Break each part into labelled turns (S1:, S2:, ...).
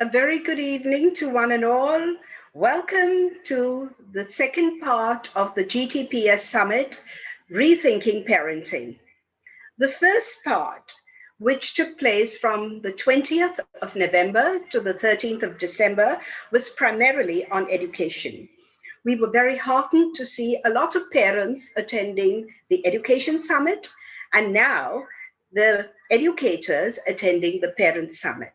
S1: A very good evening to one and all. Welcome to the second part of the GTPS Summit, Rethinking Parenting. The first part, which took place from the 20th of November to the 13th of December, was primarily on education. We were very heartened to see a lot of parents attending the Education Summit and now the educators attending the Parent Summit.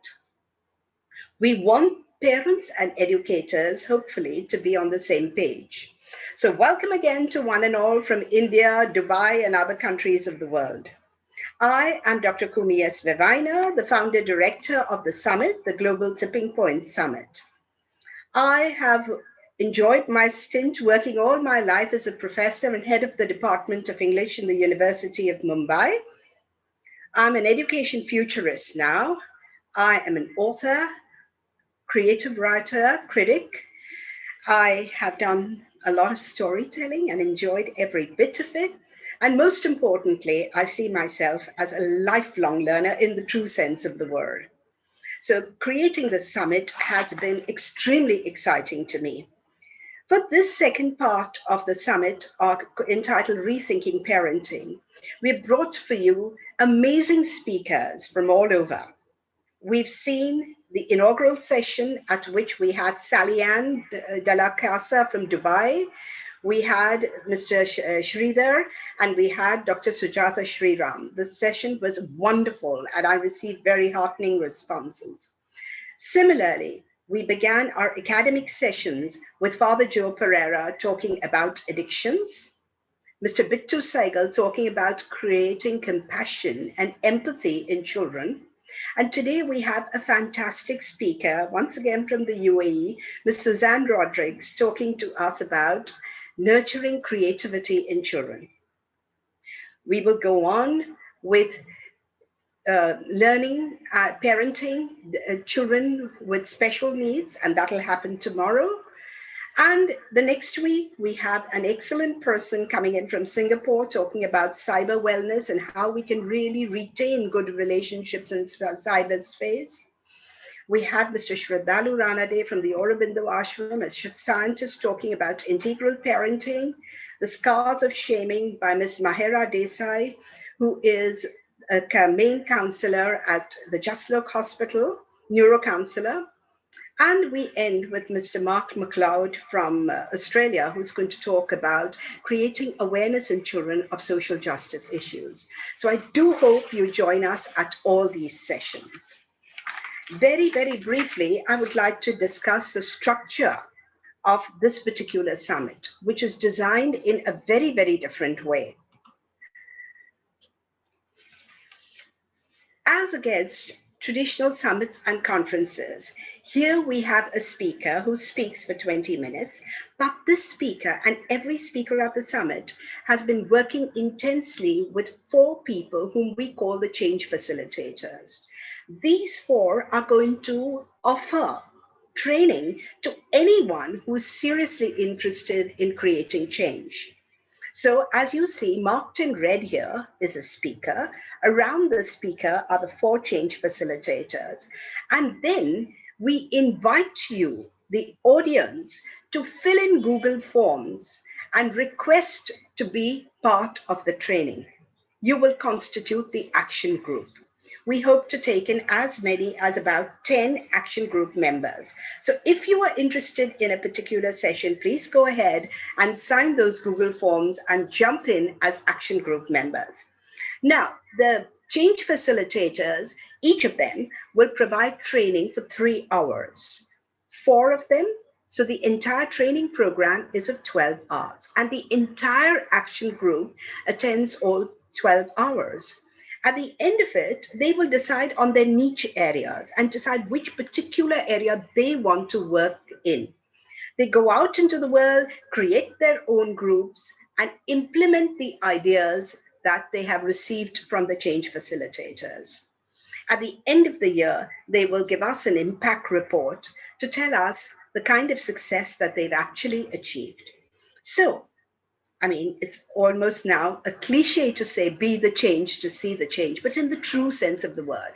S1: We want parents and educators, hopefully, to be on the same page. So welcome again to one and all from India, Dubai, and other countries of the world. I am Dr. Kumi S. Vevaina, the founder director of the summit, the Global Tipping Point Summit. I have enjoyed my stint working all my life as a professor and head of the Department of English in the University of Mumbai. I'm an education futurist now. I am an author, creative writer, critic. I have done a lot of storytelling and enjoyed every bit of it. And most importantly, I see myself as a lifelong learner in the true sense of the word. So creating the summit has been extremely exciting to me. For this second part of the summit, entitled Rethinking Parenting, we've brought for you amazing speakers from all over. We've seen the inaugural session at which we had Sally Ann de la Casa from Dubai. We had Mr. Sridhar and we had Dr. Sujata Sriram. The session was wonderful and I received very heartening responses. Similarly, we began our academic sessions with Father Joe Pereira talking about addictions, Mr. Bittu Saigal talking about creating compassion and empathy in children. And today we have a fantastic speaker, once again from the UAE, Ms. Suzanne Rodricks, talking to us about nurturing creativity in children. We will go on with learning, parenting children with special needs, and that'll happen tomorrow. And the next week, we have an excellent person coming in from Singapore talking about cyber wellness and how we can really retain good relationships in cyberspace. We have Mr. Shraddhalu Ranade from the Aurobindo Ashram, a scientist talking about integral parenting, the scars of shaming by Ms. Mahera Desai, who is a main counselor at the Jaslok Hospital, neurocounselor. And we end with Mr. Mark McLeod from Australia, who's going to talk about creating awareness in children of social justice issues. So I do hope you join us at all these sessions. Very, very briefly, I would like to discuss the structure of this particular summit, which is designed in a very, very different way. As against traditional summits and conferences, here we have a speaker who speaks for 20 minutes, but this speaker and every speaker at the summit has been working intensely with 4 people whom we call the change facilitators. These 4 are going to offer training to anyone who's seriously interested in creating change. So as you see, marked in red here is a speaker. Around the speaker are the 4 change facilitators. And then we invite you, the audience, to fill in Google Forms and request to be part of the training. You will constitute the action group. We hope to take in as many as about 10 action group members. So if you are interested in a particular session, please go ahead and sign those Google Forms and jump in as action group members. Now, the change facilitators, each of them will provide training for 3 hours. 4 of them, so the entire training program is of 12 hours, and the entire action group attends all 12 hours. At the end of it, they will decide on their niche areas and decide which particular area they want to work in. They go out into the world, create their own groups, and implement the ideas that they have received from the change facilitators. At the end of the year, they will give us an impact report to tell us the kind of success that they've actually achieved. So, I mean, it's almost now a cliche to say, be the change to see the change, but in the true sense of the word.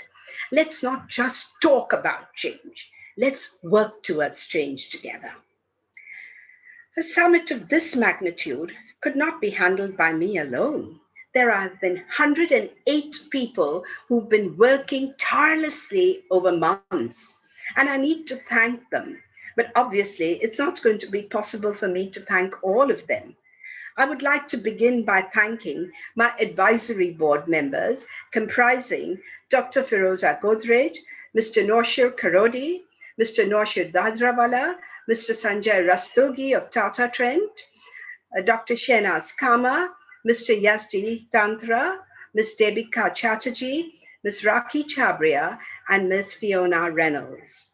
S1: Let's not just talk about change. Let's work towards change together. A summit of this magnitude could not be handled by me alone. There have been 108 people who've been working tirelessly over months, and I need to thank them. But obviously, it's not going to be possible for me to thank all of them. I would like to begin by thanking my advisory board members, comprising Dr. Firoza Godrej, Mr. Noshir Karodi, Mr. Noshir Dadrawala, Mr. Sanjay Rastogi of Tata Trent, Dr. Shehnaz Kama, Mr. Yazdi Tantra, Ms. Debika Chatterjee, Ms. Rakhi Chabria, and Ms. Fiona Reynolds.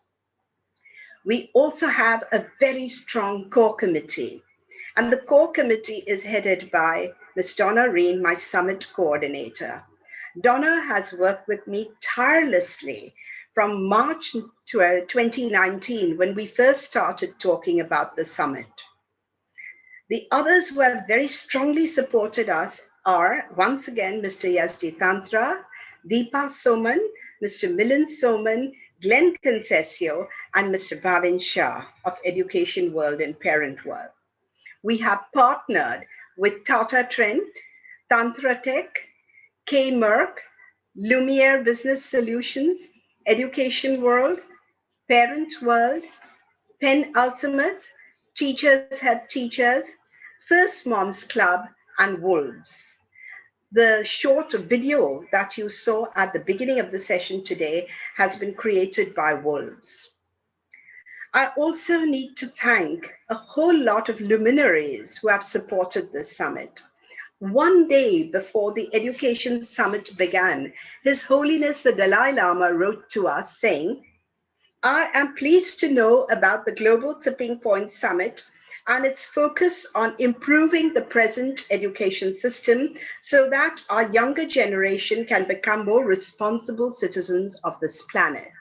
S1: We also have a very strong core committee, and the core committee is headed by Ms. Donna Reen, my summit coordinator. Donna has worked with me tirelessly from March 2019 when we first started talking about the summit. The others who have very strongly supported us are, once again, Mr. Yazdi Tantra, Deepa Soman, Mr. Milind Soman, Glenn Concessio, and Mr. Bhavin Shah of Education World and Parent World. We have partnered with Tata Trent, Tantra Tech, K Merck, Lumiere Business Solutions, Education World, Parent World, Penn Ultimate, Teachers Help Teachers, First Moms Club, and Wolves. The short video that you saw at the beginning of the session today has been created by Wolves. I also need to thank a whole lot of luminaries who have supported this summit. One day before the Education Summit began, His Holiness the Dalai Lama wrote to us saying, I am pleased to know about the Global Tipping Point Summit and its focus on improving the present education system so that our younger generation can become more responsible citizens of this planet.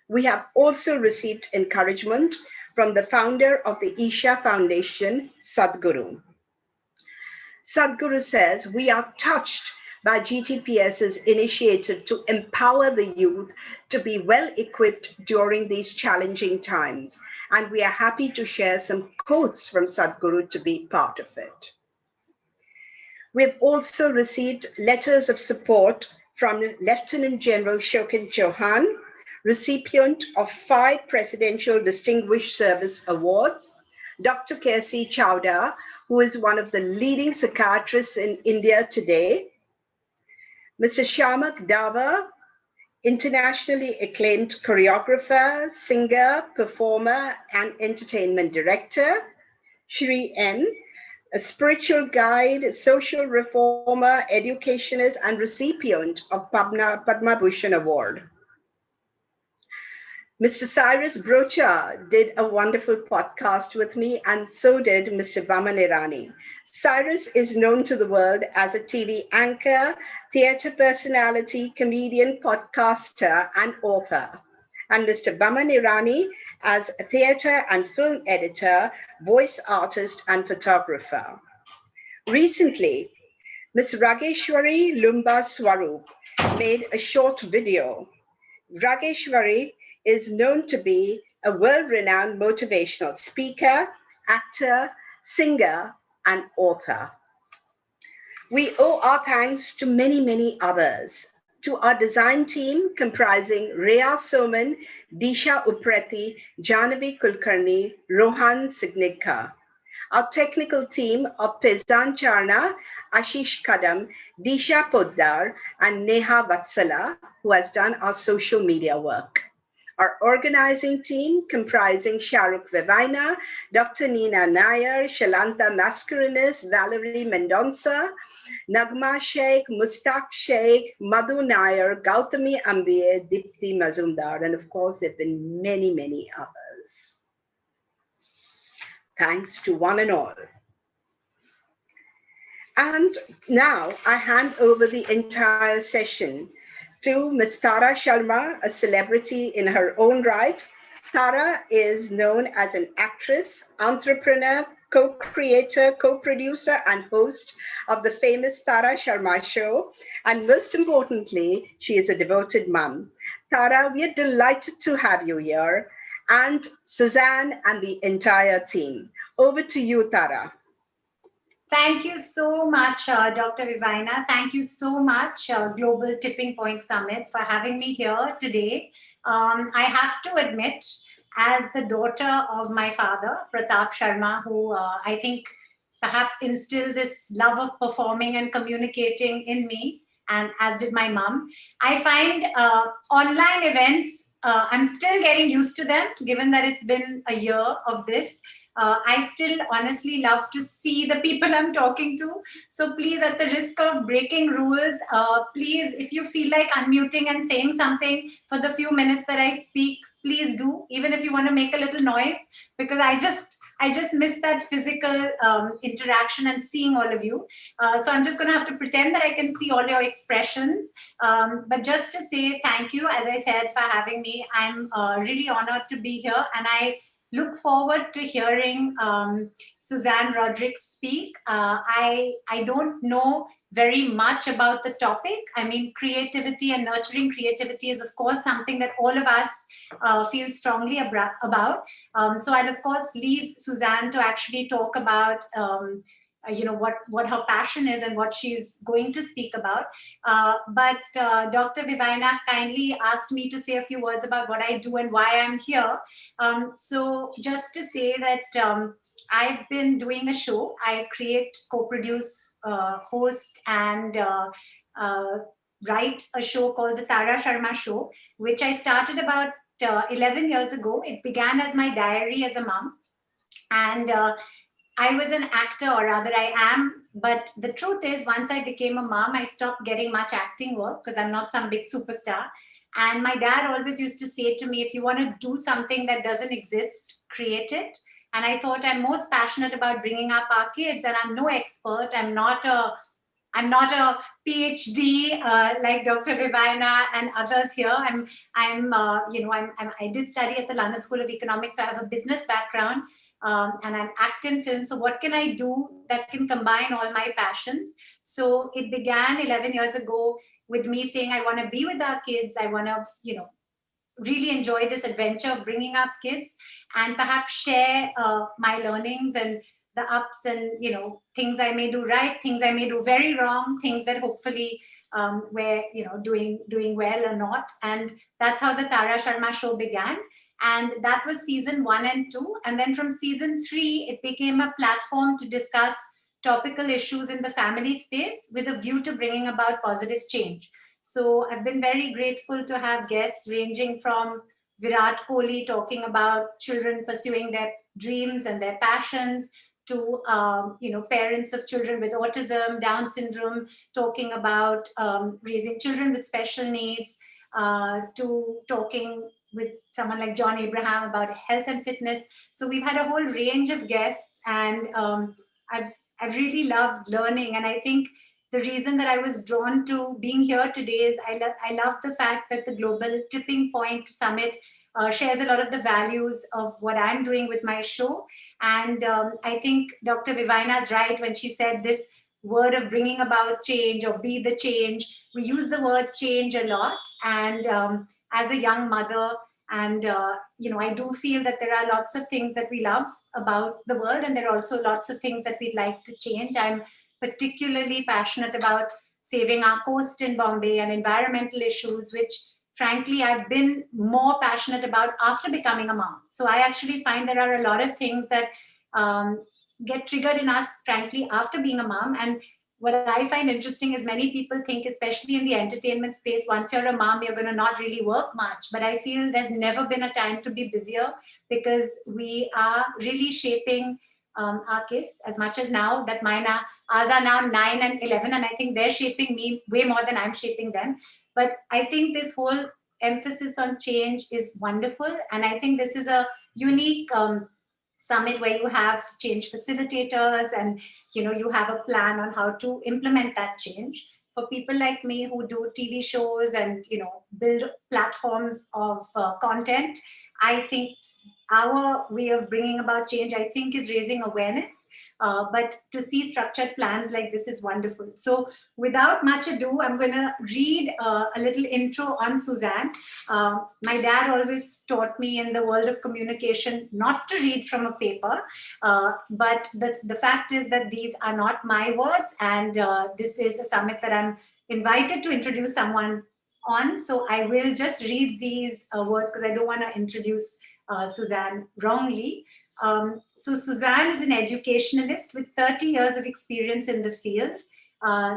S1: We have also received encouragement from the founder of the Isha Foundation, Sadhguru. Sadhguru says, we are touched by GTPS's initiative to empower the youth to be well equipped during these challenging times. And we are happy to share some quotes from Sadhguru to be part of it. We've also received letters of support from Lieutenant General Shokin Chauhan, recipient of 5 Presidential Distinguished Service Awards, Dr. K.C. Chowda, who is one of the leading psychiatrists in India today, Mr. Shamak Dava, internationally acclaimed choreographer, singer, performer, and entertainment director, Shri N, a spiritual guide, social reformer, educationist, and recipient of Padma Bhushan Award. Mr. Cyrus Brocha did a wonderful podcast with me, and so did Mr. Baman Irani. Cyrus is known to the world as a TV anchor, theater personality, comedian, podcaster, and author. And Mr. Baman Irani as a theater and film editor, voice artist, and photographer. Recently, Ms. Rageshwari Lumba Swaroop made a short video. Rageshwari is known to be a world-renowned motivational speaker, actor, singer, and author. We owe our thanks to many, many others. To our design team comprising Rhea Soman, Disha Upreti, Jahnavi Kulkarni, Rohan Signigka. Our technical team of Pezdan Charna, Ashish Kadam, Disha Poddar, and Neha Vatsala, who has done our social media work. Our organizing team comprising Shahrukh Vevaina, Dr. Nina Nair, Shalanta Mascarenis, Valerie Mendonça, Nagma Sheikh, Mustaq Sheikh, Madhu Nair, Gautami Ambiye, Dipti Mazumdar, and of course there have been many, many others. Thanks to one and all. And now I hand over the entire session to Ms. Tara Sharma, a celebrity in her own right. Tara is known as an actress, entrepreneur, co-creator, co-producer, and host of the famous Tara Sharma Show. And most importantly, she is a devoted mom. Tara, we're delighted to have you here, and Suzanne and the entire team. Over to you, Tara.
S2: Thank you so much, Dr. Vivina. Thank you so much, Global Tipping Point Summit, for having me here today. I have to admit, as the daughter of my father, Pratap Sharma, who I think perhaps instilled this love of performing and communicating in me, and as did my mom, I find online events, I'm still getting used to them, given that it's been a year of this. I still honestly love to see the people I'm talking to. So please, at the risk of breaking rules, please, if you feel like unmuting and saying something for the few minutes that I speak, please do, even if you want to make a little noise, because I just miss that physical interaction and seeing all of you. So I'm just going to have to pretend that I can see all your expressions. But just to say thank you, as I said, for having me. I'm really honored to be here, and I look forward to hearing Suzanne Rodricks speak. I don't know very much about the topic. I mean, creativity and nurturing creativity is, of course, something that all of us feel strongly about. So I'll, of course, leave Suzanne to actually talk about what her passion is and what she's going to speak about. But Dr. Vivina kindly asked me to say a few words about what I do and why I'm here. So just to say that I've been doing a show. I create, co-produce, host, and write a show called The Tara Sharma Show, which I started about 11 years ago. It began as my diary as a mom. And I was an actor, or rather I am. But the truth is, once I became a mom, I stopped getting much acting work because I'm not some big superstar. And my dad always used to say to me, if you want to do something that doesn't exist, create it. And I thought I'm most passionate about bringing up our kids, and I'm no expert. I'm not a PhD like Dr. Vivina and others here. I did study at the London School of Economics, so I have a business background, and I'm acting film. So what can I do that can combine all my passions? So it began 11 years ago with me saying I want to be with our kids. I want to, really enjoy this adventure of bringing up kids, and perhaps share my learnings and the ups and things I may do right, things I may do very wrong, things that hopefully we're doing well or not. And that's how the Tara Sharma show began. And that was season 1 and 2. And then from season 3, it became a platform to discuss topical issues in the family space with a view to bringing about positive change. So I've been very grateful to have guests ranging from Virat Kohli talking about children pursuing their dreams and their passions, to parents of children with autism, Down syndrome, talking about raising children with special needs, to talking with someone like John Abraham about health and fitness. So we've had a whole range of guests, and I've really loved learning. And I think the reason that I was drawn to being here today is I love the fact that the Global Tipping Point Summit shares a lot of the values of what I'm doing with my show. And I think Dr. Vivina is right when she said this word of bringing about change or be the change. We use the word change a lot. And as a young mother, and I do feel that there are lots of things that we love about the world, and there are also lots of things that we'd like to change. I'm particularly passionate about saving our coast in Bombay and environmental issues, which frankly I've been more passionate about after becoming a mom. So I actually find there are a lot of things that get triggered in us, frankly, after being a mom. And what I find interesting is many people think, especially in the entertainment space, once you're a mom, you're going to not really work much. But I feel there's never been a time to be busier, because we are really shaping our kids as much as now that ours are now 9 and 11. And I think they're shaping me way more than I'm shaping them. But I think this whole emphasis on change is wonderful. And I think this is a unique summit where you have change facilitators, and you have a plan on how to implement that change. For people like me who do TV shows and build platforms of content, I think our way of bringing about change, I think, is raising awareness. But to see structured plans like this is wonderful. So without much ado, I'm going to read a little intro on Suzanne. My dad always taught me in the world of communication not to read from a paper. But the fact is that these are not my words. And this is a summit that I'm invited to introduce someone on. So I will just read these words because I don't want to introduce Suzanne wrongly. So Suzanne is an educationalist with 30 years of experience in the field.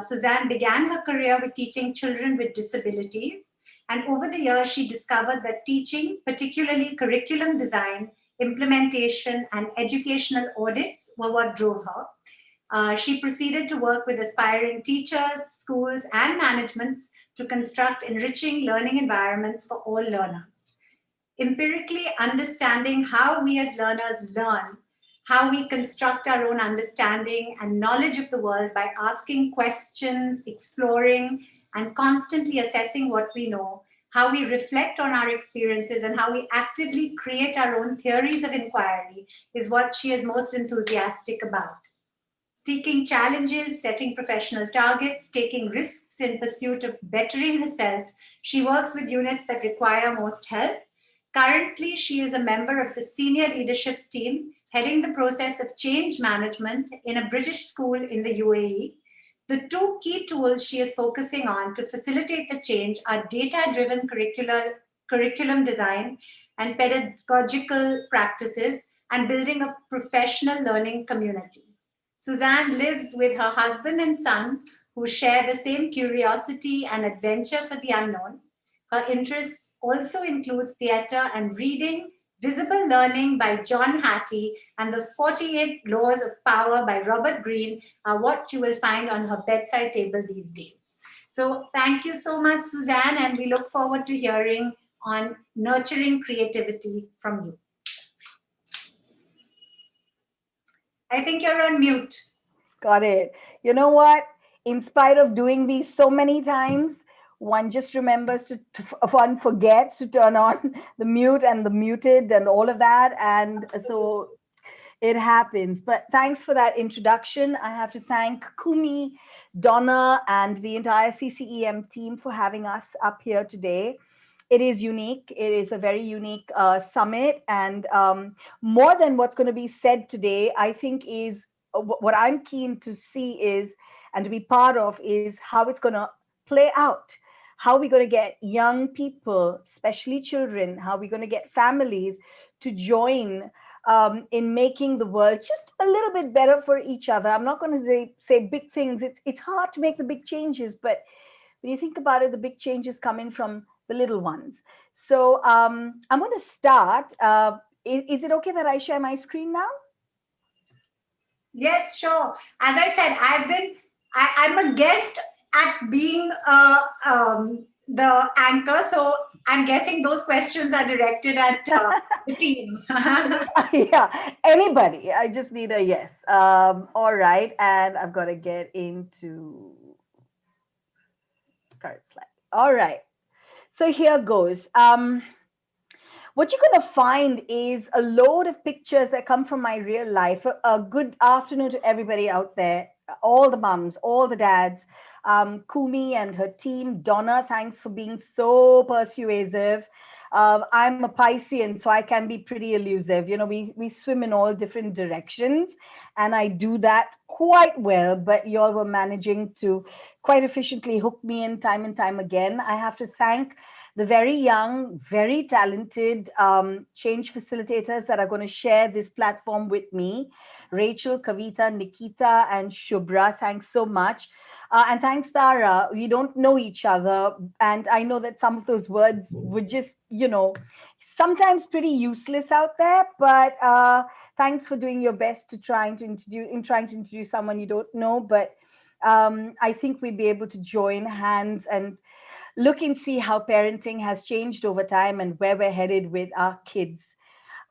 S2: Suzanne began her career with teaching children with disabilities. And over the years, she discovered that teaching, particularly curriculum design, implementation, and educational audits were what drove her. She proceeded to work with aspiring teachers, schools, and managements to construct enriching learning environments for all learners. Empirically understanding how we as learners learn, how we construct our own understanding and knowledge of the world by asking questions, exploring, and constantly assessing what we know, how we reflect on our experiences, and how we actively create our own theories of inquiry is what she is most enthusiastic about. Seeking challenges, setting professional targets, taking risks in pursuit of bettering herself, she works with units that require most help. Currently, she is a member of the senior leadership team heading the process of change management in a British school in the UAE. The two key tools she is focusing on to facilitate the change are data-driven curriculum design and pedagogical practices, and building a professional learning community. Suzanne lives with her husband and son, who share the same curiosity and adventure for the unknown. Her interests also include theatre and reading, Visible Learning by John Hattie, and the 48 Laws of Power by Robert Greene are what you will find on her bedside table these days. So thank you so much, Suzanne, and we look forward to hearing on nurturing creativity from you. I think you're on mute.
S3: Got it. You know what? In spite of doing these so many times, one just remembers one forgets to turn on the mute and the muted and all of that. And so it happens. But thanks for that introduction. I have to thank Kumi, Donna, and the entire CCEM team for having us up here today. It is unique. It is a very unique summit. And more than what's going to be said today, I think is what I'm keen to see is, and to be part of, is how it's going to play out. How we're going to get young people, especially children, how we're going to get families to join in making the world just a little bit better for each other. I'm not going to say big things. It's hard to make the big changes, but when you think about it, the big changes come in from the little ones. So I'm going to start. Is it okay that I share my screen now?
S2: Yes, sure. As I said, I'm a guest at being the anchor, so I'm guessing those questions are directed at the team.
S3: Yeah, anybody. I just need a yes. All right, and I've got to get into current slide. All right, so here goes. What you're going to find is a load of pictures that come from my real life. A good afternoon to everybody out there, all the mums, all the dads. Kumi and her team, Donna, thanks for being so persuasive. I'm a Piscean, so I can be pretty elusive. You know, we swim in all different directions, and I do that quite well, but y'all were managing to quite efficiently hook me in time and time again. I have to thank the very young, very talented change facilitators that are going to share this platform with me. Rachel, Kavita, Nikita, and Shubhra, thanks so much. And thanks, Tara. We don't know each other. And I know that some of those words were just, you know, sometimes pretty useless out there. But thanks for doing your best to trying to introduce someone you don't know. But I think we'll be able to join hands and look and see how parenting has changed over time and where we're headed with our kids.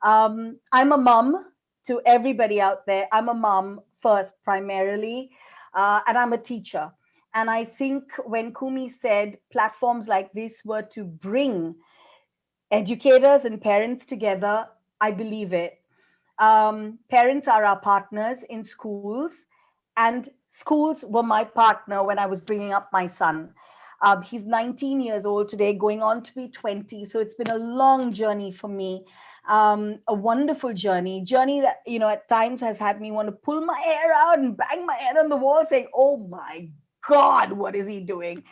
S3: I'm a mom to everybody out there. I'm a mom first, primarily, and I'm a teacher. And I think when Kumi said platforms like this were to bring educators and parents together, I believe it. Parents are our partners in schools, and schools were my partner when I was bringing up my son. He's 19 years old today, going on to be 20. So it's been a long journey for me, a wonderful journey that, at times has had me want to pull my hair out and bang my head on the wall saying, oh my God, what is he doing?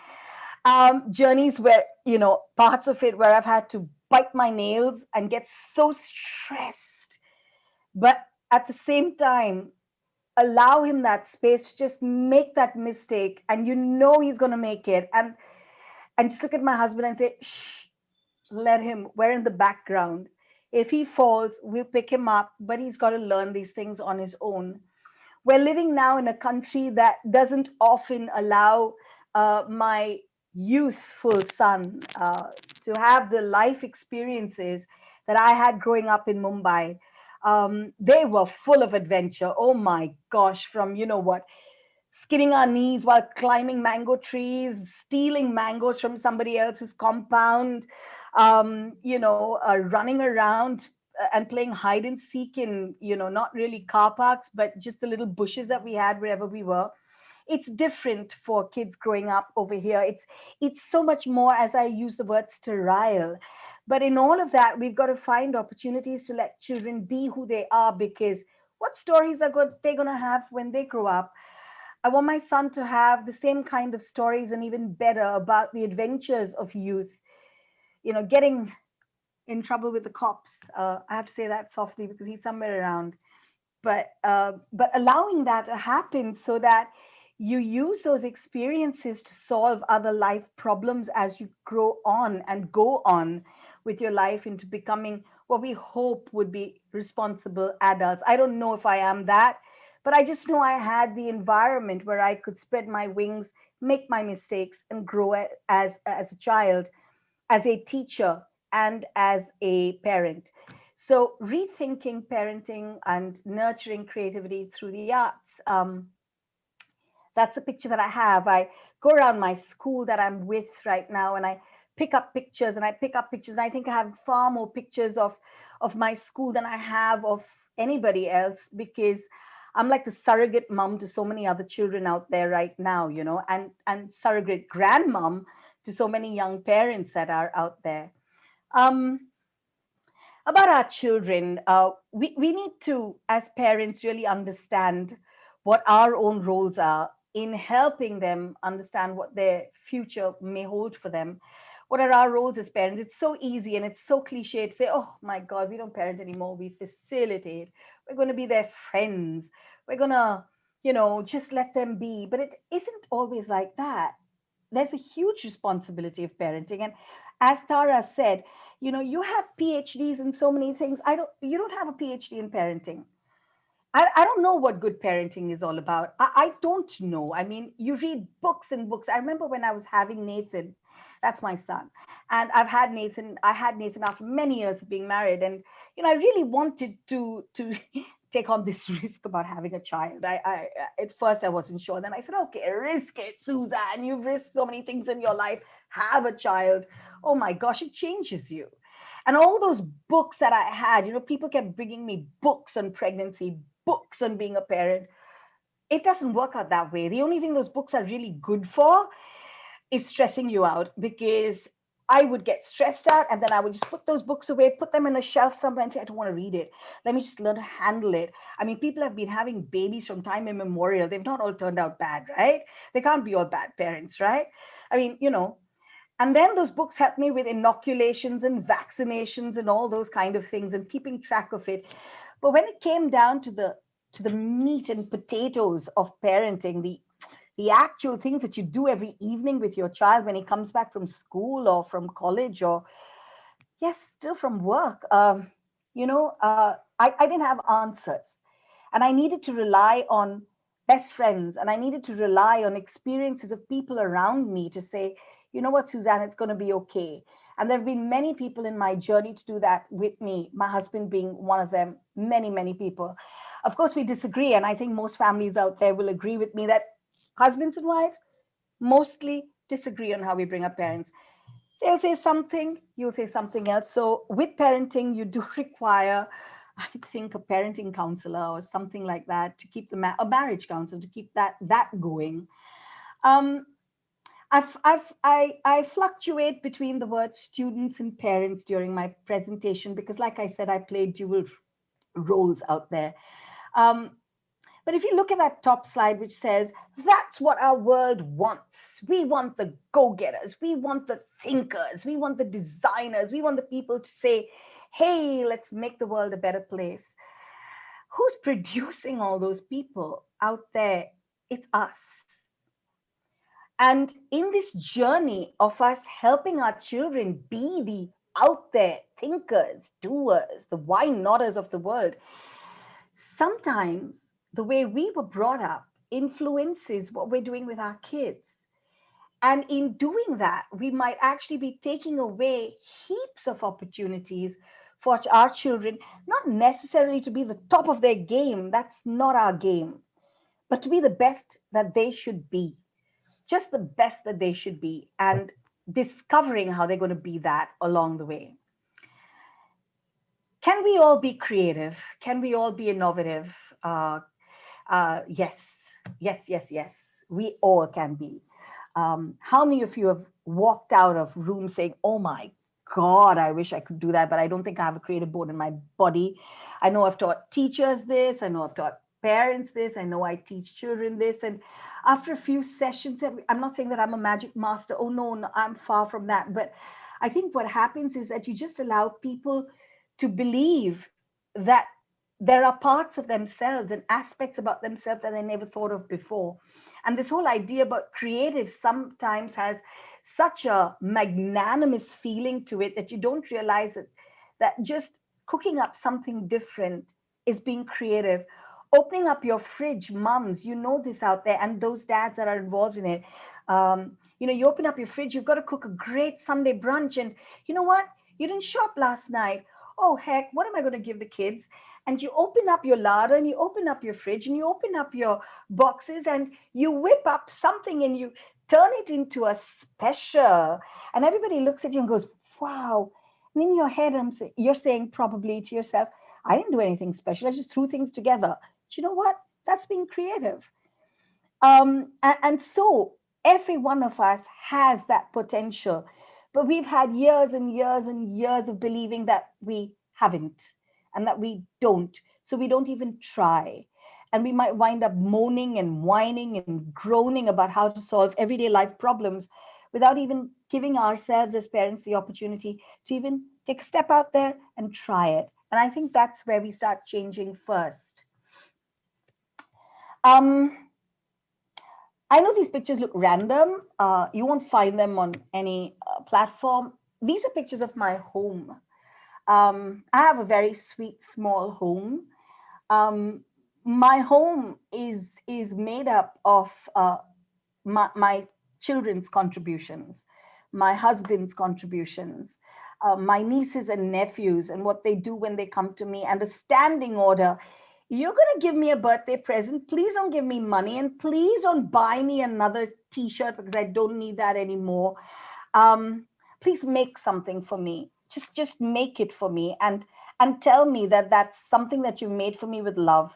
S3: Journeys where, parts of it where I've had to bite my nails and get so stressed. But at the same time, allow him that space to just make that mistake, and he's going to make it, and just look at my husband and say, shh, let him, we're in the background. If he falls, we'll pick him up, but he's got to learn these things on his own. We're living now in a country that doesn't often allow my youthful son to have the life experiences that I had growing up in Mumbai. They were full of adventure. Oh my gosh, from skinning our knees while climbing mango trees, stealing mangoes from somebody else's compound, running around and playing hide and seek in, not really car parks, but just the little bushes that we had wherever we were. It's different for kids growing up over here. It's so much more, as I use the word, sterile. But in all of that, we've got to find opportunities to let children be who they are, because what stories are they going to have when they grow up? I want my son to have the same kind of stories, and even better, about the adventures of youth, getting in trouble with the cops. I have to say that softly because he's somewhere around. But allowing that to happen so that you use those experiences to solve other life problems as you grow on and go on with your life into becoming what we hope would be responsible adults. I don't know if I am that, but I just know I had the environment where I could spread my wings, make my mistakes, and grow as a child, as a teacher, and as a parent. So, rethinking parenting and nurturing creativity through the arts. That's a picture that I have. I go around my school that I'm with right now, and I pick up pictures and I pick up pictures. And I think I have far more pictures of my school than I have of anybody else, because I'm like the surrogate mom to so many other children out there right now, and surrogate grandmom to so many young parents that are out there. Um, about our children, we need to, as parents, really understand what our own roles are in helping them understand what their future may hold for them. What are our roles as parents? It's so easy and it's so cliche to say, oh my God, we don't parent anymore. We facilitate. We're going to be their friends. We're going to, just let them be. But it isn't always like that. There's a huge responsibility of parenting. And as Tara said, you have PhDs in so many things. You don't have a PhD in parenting. I don't know what good parenting is all about. I don't know. I mean, you read books and books. I remember when I was having Nathan, that's my son. And I had Nathan after many years of being married. And, I really wanted to take on this risk about having a child. I at first I wasn't sure. Then I said, okay, risk it, Suzanne. You've risked so many things in your life. Have a child. Oh my gosh, it changes you. And all those books that I had, people kept bringing me books on pregnancy, books on being a parent. It doesn't work out that way. The only thing those books are really good for is stressing you out, because I would get stressed out and then I would just put those books away, put them in a shelf somewhere and say, I don't want to read it. Let me just learn to handle it. I mean, people have been having babies from time immemorial. They've not all turned out bad, right? They can't be all bad parents, right? I mean, and then those books helped me with inoculations and vaccinations and all those kind of things and keeping track of it. But when it came down to the meat and potatoes of parenting, the actual things that you do every evening with your child when he comes back from school or from college, or yes, still from work, I didn't have answers. And I needed to rely on best friends, and I needed to rely on experiences of people around me to say, you know what, Suzanne, it's going to be okay. And there have been many people in my journey to do that with me, my husband being one of them, many, many people. Of course, we disagree. And I think most families out there will agree with me that husbands and wives mostly disagree on how we bring up parents. They'll say something, you'll say something else. So with parenting, you do require, I think, a parenting counselor or something like that to keep a marriage counselor to keep that going. Um, I fluctuate between the word students and parents during my presentation because, like I said, I play dual roles out there. Um, but if you look at that top slide, which says, that's what our world wants. We want the go-getters. We want the thinkers. We want the designers. We want the people to say, hey, let's make the world a better place. Who's producing all those people out there? It's us. And in this journey of us helping our children be the out there thinkers, doers, the why notters of the world, sometimes the way we were brought up influences what we're doing with our kids. And in doing that, we might actually be taking away heaps of opportunities for our children, not necessarily to be the top of their game. That's not our game, but to be the best that they should be, just the best that they should be, and discovering how they're going to be that along the way. Can we all be creative? Can we all be innovative? Yes, yes, yes, yes. We all can be. How many of you have walked out of rooms saying, "Oh my God, I wish I could do that, but I don't think I have a creative bone in my body." I know I've taught teachers this. I know I've taught parents this. I know I teach children this. And after a few sessions, I'm not saying that I'm a magic master. Oh, no, no, I'm far from that. But I think what happens is that you just allow people to believe that there are parts of themselves and aspects about themselves that they never thought of before. And this whole idea about creative sometimes has such a magnanimous feeling to it that you don't realize it, that just cooking up something different is being creative. Opening up your fridge, mums, you know this out there, and those dads that are involved in it. You open up your fridge, you've got to cook a great Sunday brunch. And you know what? You didn't shop last night. Oh, heck, what am I going to give the kids? And you open up your larder and you open up your fridge and you open up your boxes and you whip up something and you turn it into a special. And everybody looks at you and goes, wow. And in your head, you're saying probably to yourself, I didn't do anything special. I just threw things together. But you know what? That's being creative. And so every one of us has that potential. But we've had years and years and years of believing that we haven't and that we don't. So we don't even try. And we might wind up moaning and whining and groaning about how to solve everyday life problems without even giving ourselves as parents the opportunity to even take a step out there and try it. And I think that's where we start changing first. I know these pictures look random. You won't find them on any platform. These are pictures of my home. I have a very sweet, small home. My home is made up of my children's contributions, my husband's contributions, my nieces and nephews, and what they do when they come to me, and a standing order. You're going to give me a birthday present. Please don't give me money, and please don't buy me another T-shirt because I don't need that anymore. Please make something for me. Just make it for me, and tell me that that's something that you made for me with love.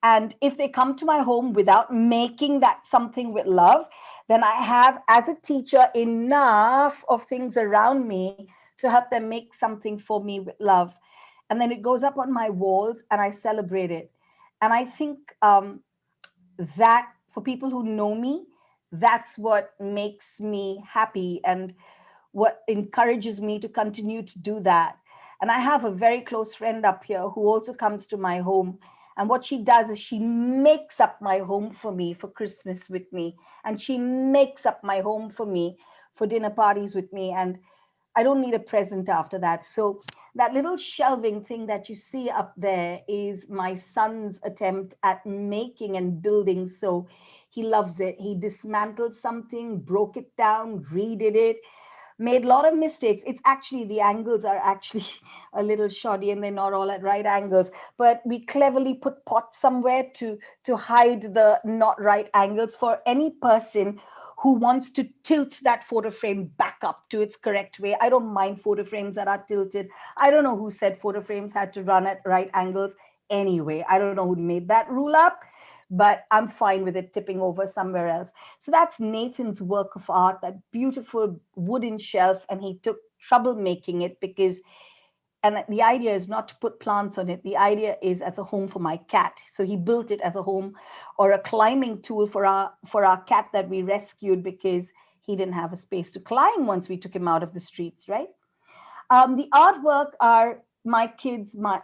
S3: And if they come to my home without making that something with love, then I have, as a teacher, enough of things around me to help them make something for me with love. And then it goes up on my walls and I celebrate it. And I think that for people who know me, that's what makes me happy and what encourages me to continue to do that. And I have a very close friend up here who also comes to my home. And what she does is she makes up my home for me for Christmas with me. And she makes up my home for me for dinner parties with me. And I don't need a present after that. So that little shelving thing that you see up there is my son's attempt at making and building. So he loves it. He dismantled something, broke it down, redid it, made a lot of mistakes. It's actually, the angles are actually a little shoddy and they're not all at right angles, but we cleverly put pots somewhere to hide the not right angles for any person who wants to tilt that photo frame back up to its correct way. I don't mind photo frames that are tilted. I don't know who said photo frames had to run at right angles anyway. I don't know who made that rule up, but I'm fine with it tipping over somewhere else. So that's Nathan's work of art, that beautiful wooden shelf, and he took trouble making it because, and the idea is not to put plants on it. The idea is as a home for my cat. So he built it as a home or a climbing tool for our cat that we rescued because he didn't have a space to climb once we took him out of the streets, right? The artwork are my kids, my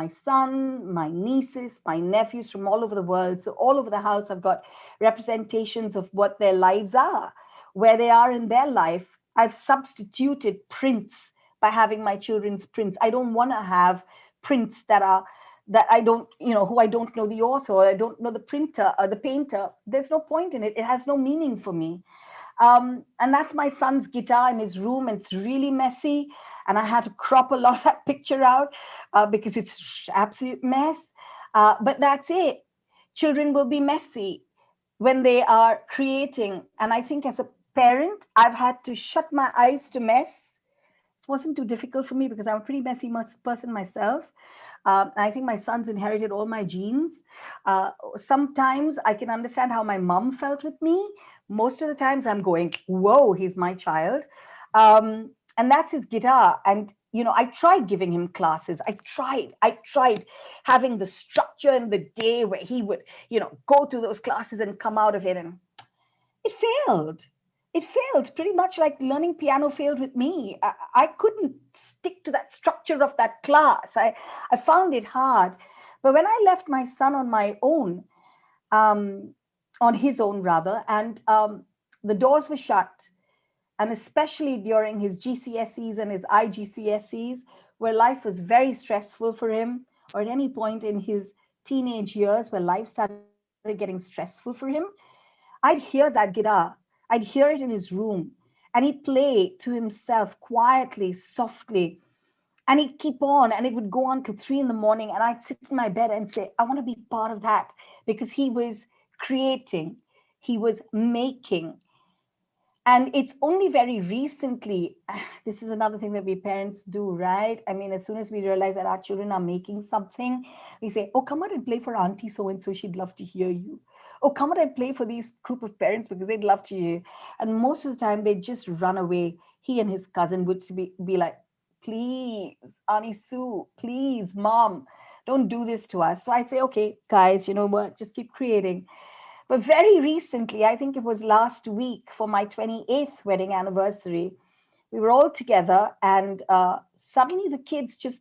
S3: son, my nieces, my nephews from all over the world. So all over the house, I've got representations of what their lives are, where they are in their life. I've substituted prints by having my children's prints. I don't want to have prints that I don't, who I don't know the author, or I don't know the printer or the painter. There's no point in it. It has no meaning for me. And that's my son's guitar in his room. And it's really messy. And I had to crop a lot of that picture out because it's absolute mess. But that's it. Children will be messy when they are creating. And I think as a parent, I've had to shut my eyes to mess. It wasn't too difficult for me because I'm a pretty messy person myself. I think my son's inherited all my genes. Sometimes I can understand how my mom felt with me. Most of the times I'm going, whoa, he's my child. And that's his guitar. And, I tried giving him classes. I tried having the structure in the day where he would, go to those classes and come out of it. And it failed. It failed pretty much like learning piano failed with me. I couldn't stick to that structure of that class. I found it hard. But when I left my son on my own, on his own rather, and the doors were shut, and especially during his GCSEs and his IGCSEs, where life was very stressful for him, or at any point in his teenage years where life started getting stressful for him, I'd hear that guitar. I'd hear it in his room, and he'd play to himself quietly, softly, and he'd keep on, and it would go on till 3 a.m. And I'd sit in my bed and say, I want to be part of that, because he was creating, he was making. And it's only very recently, this is another thing that we parents do, right? I mean, as soon as we realize that our children are making something, we say, oh, come out and play for Auntie so-and-so, she'd love to hear you. Oh, come out and play for these group of parents because they'd love to hear you. And most of the time, they just run away. He and his cousin would be like, please, Auntie Sue, please, Mom, don't do this to us. So I'd say, okay, guys, you know what, just keep creating. But very recently, I think it was last week for my 28th wedding anniversary, we were all together, and suddenly the kids just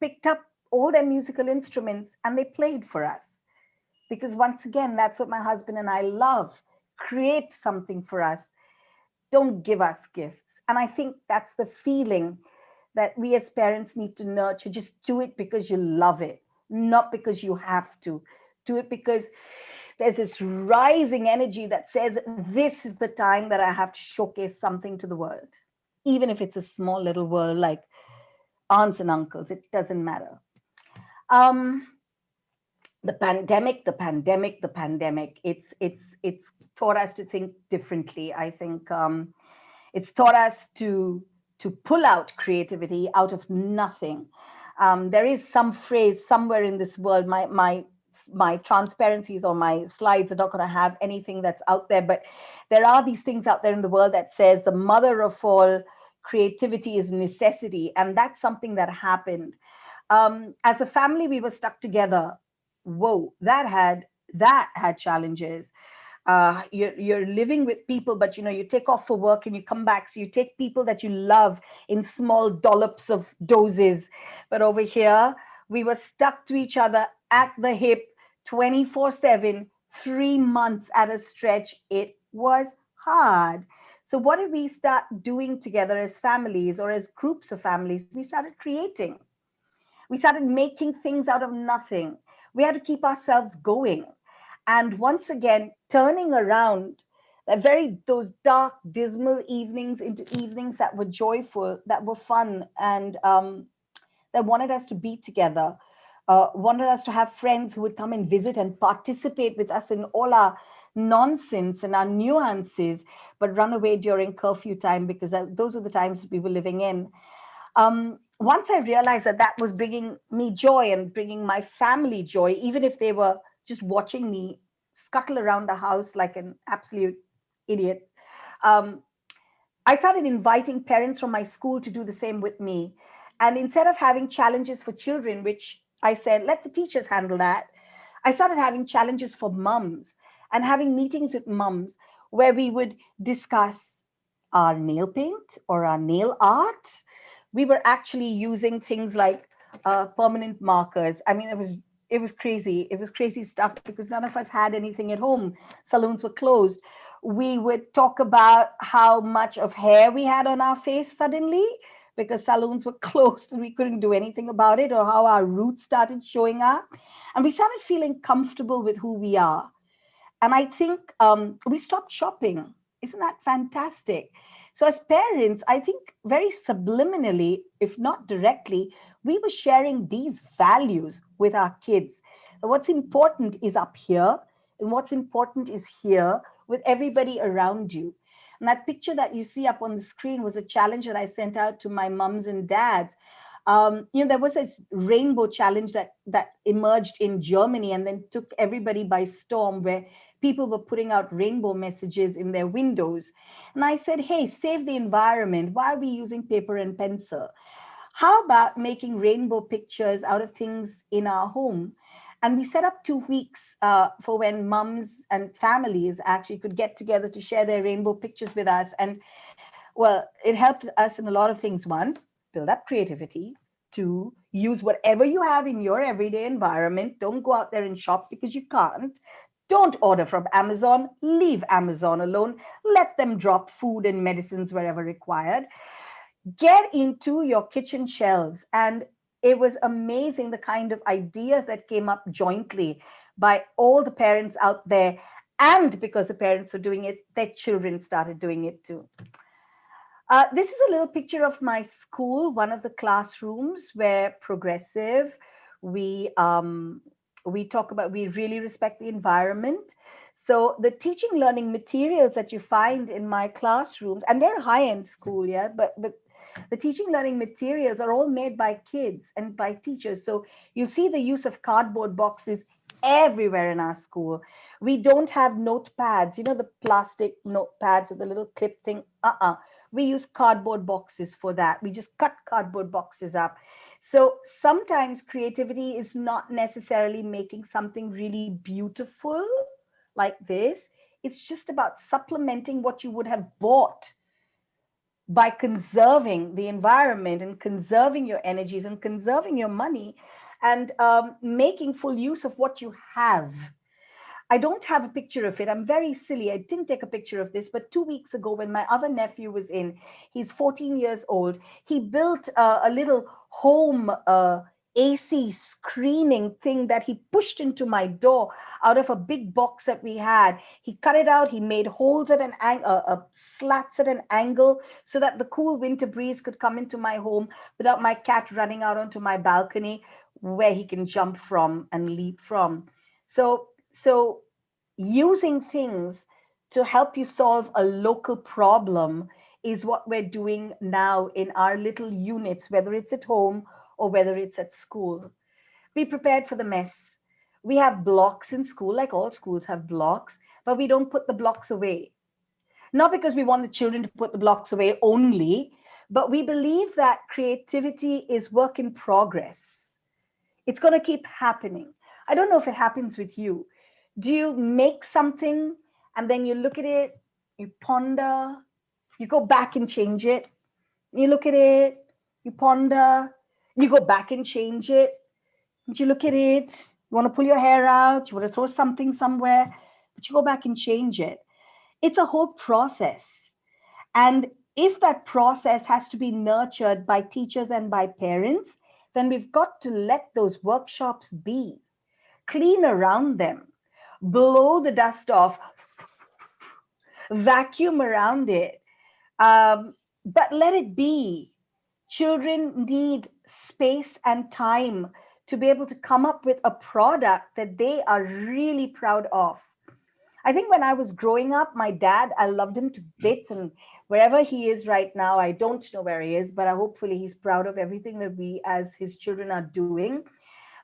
S3: picked up all their musical instruments and they played for us. Because once again, that's what my husband and I love. Create something for us. Don't give us gifts. And I think that's the feeling that we as parents need to nurture. Just do it because you love it, not because you have to. Do it because there's this rising energy that says, this is the time that I have to showcase something to the world. Even if it's a small little world like aunts and uncles, it doesn't matter. The pandemic, it's taught us to think differently. I think it's taught us to pull out creativity out of nothing. There is some phrase somewhere in this world, my transparencies or my slides are not going to have anything that's out there, but there are these things out there in the world that says the mother of all creativity is necessity. And that's something that happened. As a family, we were stuck together. Whoa, that had challenges. You're living with people, but you take off for work and you come back. So you take people that you love in small dollops of doses. But over here, we were stuck to each other at the hip 24/7, 3 months at a stretch. It was hard. So what did we start doing together as families or as groups of families? We started creating. We started making things out of nothing. We had to keep ourselves going. And once again, turning around those dark, dismal evenings into evenings that were joyful, that were fun, and that wanted us to be together. wanted us to have friends who would come and visit and participate with us in all our nonsense and our nuances, but run away during curfew time because those are the times that we were living in. Once I realized that that was bringing me joy and bringing my family joy, even if they were just watching me scuttle around the house like an absolute idiot, um, I started inviting parents from my school to do the same with me. And instead of having challenges for children, which I said, let the teachers handle that, I started having challenges for mums and having meetings with mums where we would discuss our nail paint or our nail art. We were actually using things like permanent markers. I mean, it was crazy. It was crazy stuff because none of us had anything at home. Salons were closed. We would talk about how much of hair we had on our face suddenly because salons were closed and we couldn't do anything about it, or how our roots started showing up. And we started feeling comfortable with who we are. And I think we stopped shopping. Isn't that fantastic? So, as parents, I think very subliminally, if not directly, we were sharing these values with our kids. What's important is up here, and what's important is here with everybody around you. And that picture that you see up on the screen was a challenge that I sent out to my mums and dads. There was this rainbow challenge that emerged in Germany and then took everybody by storm, where people were putting out rainbow messages in their windows. And I said, hey, save the environment. Why are we using paper and pencil? How about making rainbow pictures out of things in our home? And we set up 2 weeks for when mums and families actually could get together to share their rainbow pictures with us. And well, it helped us in a lot of things. One, build up creativity. Two, use whatever you have in your everyday environment. Don't go out there and shop because you can't. Don't order from Amazon. Leave Amazon alone. Let them drop food and medicines wherever required. Get into your kitchen shelves. And it was amazing the kind of ideas that came up jointly by all the parents out there. And because the parents were doing it, their children started doing it too. This is a little picture of my school, one of the classrooms where progressive. We we talk about, we really respect the environment. So the teaching learning materials that you find in my classrooms, and they're a high-end school, yeah, but the teaching learning materials are all made by kids and by teachers. So you'll see the use of cardboard boxes everywhere in our school. We don't have notepads, the plastic notepads with the little clip thing. We use cardboard boxes for that. We just cut cardboard boxes up. So sometimes creativity is not necessarily making something really beautiful like this. It's just about supplementing what you would have bought by conserving the environment and conserving your energies and conserving your money, and making full use of what you have. I don't have a picture of it. I'm very silly. I didn't take a picture of this, but 2 weeks ago, when my other nephew was in, he's 14 years old, he built a little home AC screening thing that he pushed into my door out of a big box that we had. He cut it out. He made holes at an angle, slats at an angle, so that the cool winter breeze could come into my home without my cat running out onto my balcony where he can jump from and leap from. So using things to help you solve a local problem is what we're doing now in our little units, whether it's at home or whether it's at school. Be prepared for the mess. We have blocks in school, like all schools have blocks, but we don't put the blocks away. Not because we want the children to put the blocks away only, but we believe that creativity is work in progress. It's going to keep happening. I don't know if it happens with you. Do you make something and then you look at it, you ponder, you go back and change it, you look at it, you ponder, you go back and change it, you look at it, you want to pull your hair out, you want to throw something somewhere, but you go back and change it. It's a whole process. And if that process has to be nurtured by teachers and by parents, then we've got to let those workshops be. Clean around them, blow the dust off, vacuum around it, but let it be. Children need space and time to be able to come up with a product that they are really proud of. I think when I was growing up, my dad, I loved him to bits, and wherever he is right now, I don't know where he is, but hopefully he's proud of everything that we as his children are doing.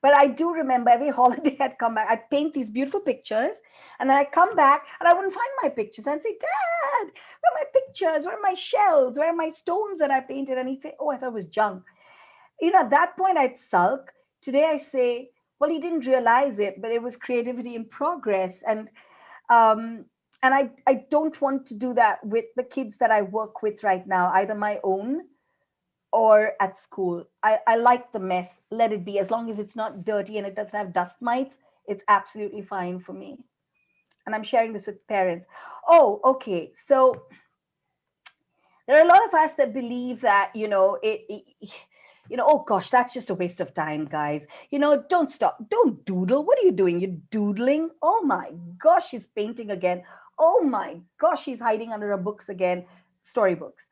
S3: But I do remember every holiday I'd come back, I'd paint these beautiful pictures, and then I'd come back and I wouldn't find my pictures. I'd say, Dad, where are my pictures? Where are my shells? Where are my stones that I painted? And he'd say, oh, I thought it was junk. At that point I'd sulk. Today I say, well, he didn't realize it, but it was creativity in progress. Um, and I don't want to do that with the kids that I work with right now, either my own or at school. I like the mess. Let it be. As long as it's not dirty and it doesn't have dust mites, it's absolutely fine for me. And I'm sharing this with parents. Oh, okay. So there are a lot of us that believe that, oh gosh, that's just a waste of time, guys. Don't stop. Don't doodle. What are you doing? You're doodling. Oh my gosh, she's painting again. Oh my gosh, she's hiding under her books again, storybooks.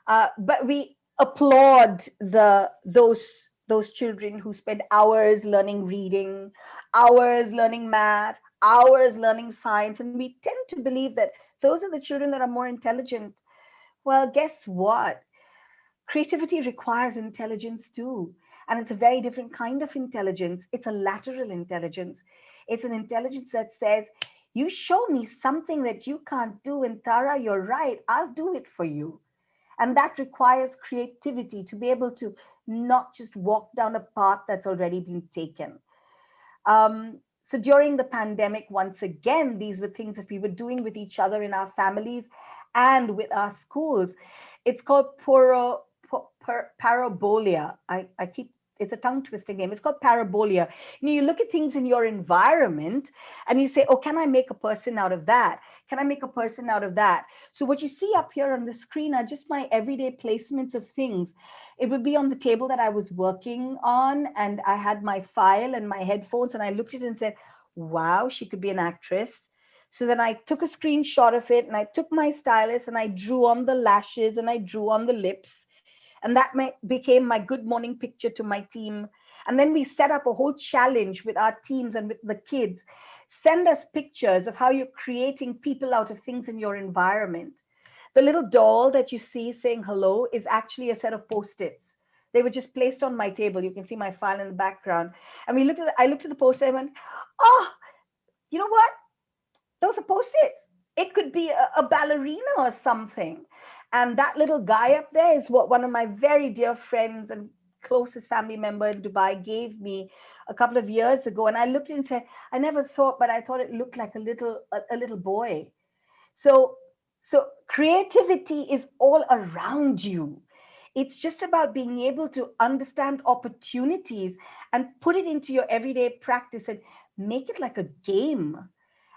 S3: But we applaud those children who spend hours learning reading, hours learning math, hours learning science, and we tend to believe that those are the children that are more intelligent. Well, guess what? Creativity requires intelligence too. And it's a very different kind of intelligence. It's a lateral intelligence. It's an intelligence that says, you show me something that you can't do, and Tara, you're right, I'll do it for you. And that requires creativity to be able to not just walk down a path that's already been taken. So during the pandemic, once again, these were things that we were doing with each other in our families and with our schools. It's called parabolia. It's a tongue twisting name. It's called parabolia. You look at things in your environment and you say, oh, can I make a person out of that? Can I make a person out of that? So what you see up here on the screen are just my everyday placements of things. It would be on the table that I was working on, and I had my file and my headphones, and I looked at it and said, wow, she could be an actress. So then I took a screenshot of it, and I took my stylus and I drew on the lashes and I drew on the lips. And that became my good morning picture to my team. And then we set up a whole challenge with our teams and with the kids. Send us pictures of how you're creating people out of things in your environment. The little doll that you see saying hello is actually a set of Post-its. They were just placed on my table. You can see my file in the background. And I looked at the Post-it and went, oh, you know what? Those are Post-its. It could be a ballerina or something. And that little guy up there is what one of my very dear friends and closest family member in Dubai gave me a couple of years ago. And I looked and said, I never thought, but I thought it looked like a little boy. So creativity is all around you. It's just about being able to understand opportunities and put it into your everyday practice and make it like a game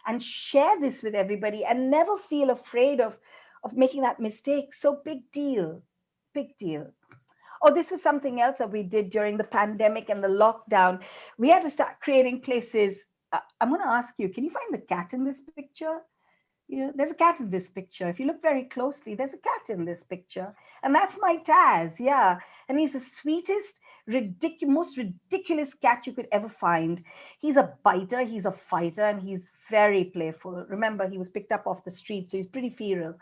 S3: and share this with everybody and never feel afraid of making that mistake. So big deal. Oh, this was something else that we did during the pandemic and the lockdown. We had to start creating places. I'm going to ask you, can you find the cat in this picture? There's a cat in this picture. If you look very closely, there's a cat in this picture. And that's my Taz, yeah. And he's the sweetest, most ridiculous cat you could ever find. He's a biter, he's a fighter, and he's very playful. Remember, he was picked up off the street, so he's pretty feral.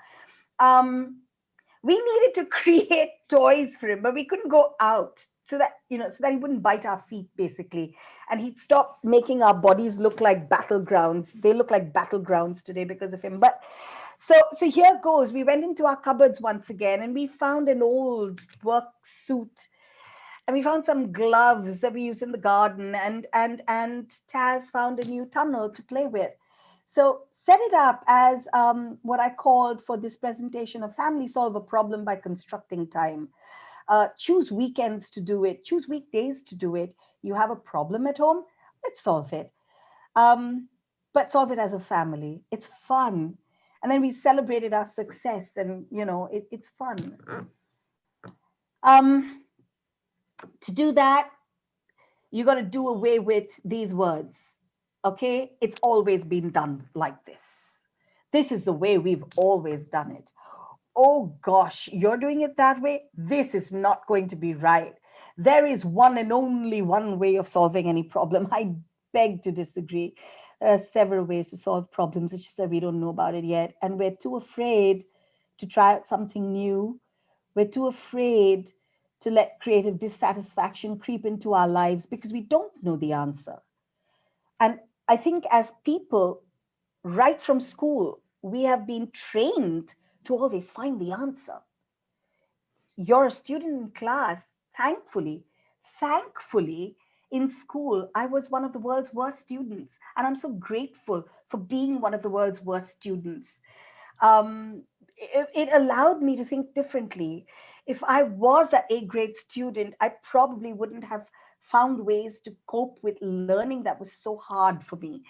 S3: We needed to create toys for him, but we couldn't go out so that he wouldn't bite our feet, basically. And he'd stop making our bodies look like battlegrounds. They look like battlegrounds today because of him. But so here goes. We went into our cupboards once again and we found an old work suit. And we found some gloves that we use in the garden, and Taz found a new tunnel to play with. So set it up as what I called for this presentation, a family solve a problem by constructing time. Choose weekends to do it. Choose weekdays to do it. You have a problem at home, let's solve it. But solve it as a family. It's fun. And then we celebrated our success, and it's fun. To do that, you got to do away with these words. Okay, it's always been done like this. This is the way we've always done it. Oh gosh, you're doing it that way. This is not going to be right. there is one and only one way of solving any problem. I beg to disagree. There are several ways to solve problems. It's just that we don't know about it yet. And we're too afraid to try out something new. We're too afraid to let creative dissatisfaction creep into our lives because we don't know the answer. And I think as people, right from school, we have been trained to always find the answer. You're a student in class, thankfully, in school, I was one of the world's worst students. And I'm so grateful for being one of the world's worst students. It allowed me to think differently. If I was that A-grade student, I probably wouldn't have found ways to cope with learning that was so hard for me.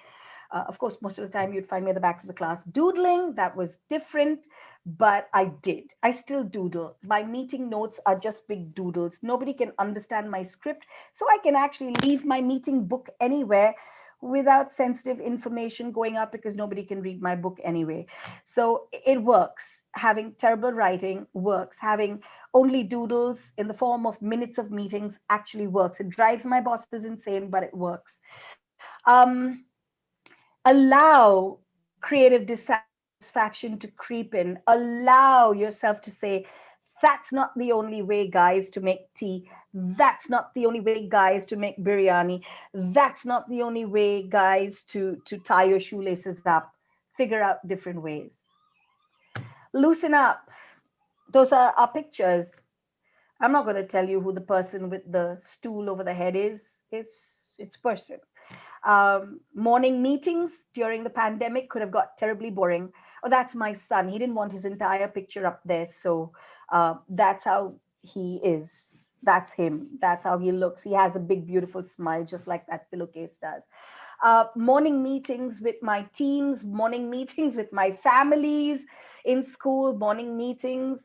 S3: Of course, most of the time you'd find me at the back of the class doodling. That was different, but I did. I still doodle. My meeting notes are just big doodles. Nobody can understand my script, so I can actually leave my meeting book anywhere without sensitive information going out because nobody can read my book anyway. So it works. Having terrible writing works. Having only doodles in the form of minutes of meetings actually works. It drives my bosses insane, but it works. Allow creative dissatisfaction to creep in. Allow yourself to say, that's not the only way, guys, to make tea. That's not the only way, guys, to make biryani. That's not the only way, guys, to tie your shoelaces up. Figure out different ways. Loosen up. Those are our pictures. I'm not going to tell you who the person with the stool over the head is. It's person. Morning meetings during the pandemic could have got terribly boring. Oh, that's my son. He didn't want his entire picture up there. So that's how he is. That's him. That's how he looks. He has a big, beautiful smile, just like that pillowcase does. Morning meetings with my teams, morning meetings with my families in school, morning meetings,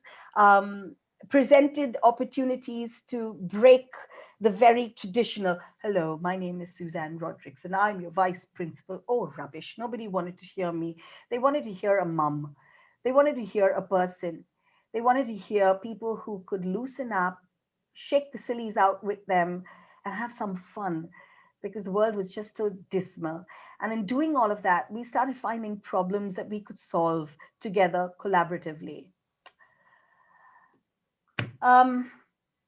S3: presented opportunities to break the very traditional, hello, my name is Suzanne Rodricks and I'm your vice principal. Oh, rubbish. Nobody wanted to hear me. They wanted to hear a mum. They wanted to hear a person. They wanted to hear people who could loosen up, shake the sillies out with them, and have some fun because the world was just so dismal. And in doing all of that, we started finding problems that we could solve together collaboratively. Um,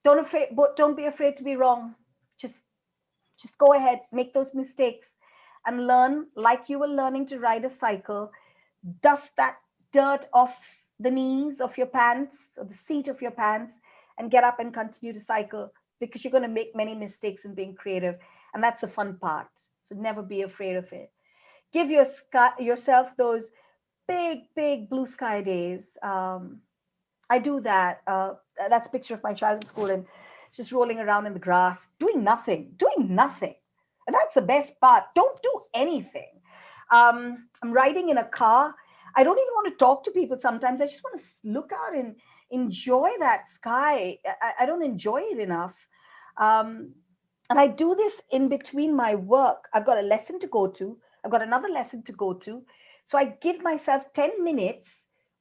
S3: don't be afraid to be wrong. Just just go ahead, make those mistakes and learn like you were learning to ride a cycle. Dust that dirt off the knees of your pants or the seat of your pants and get up and continue to cycle because you're going to make many mistakes in being creative. And that's the fun part. So never be afraid of it. Give yourself those big blue sky days. I do that. That's a picture of my child in school and just rolling around in the grass, doing nothing. And that's the best part. Don't do anything. I'm riding in a car. I don't even want to talk to people sometimes. I just want to look out and enjoy that sky. I don't enjoy it enough. And I do this in between my work. I've got a lesson to go to. I've got another lesson to go to. So I give myself 10 minutes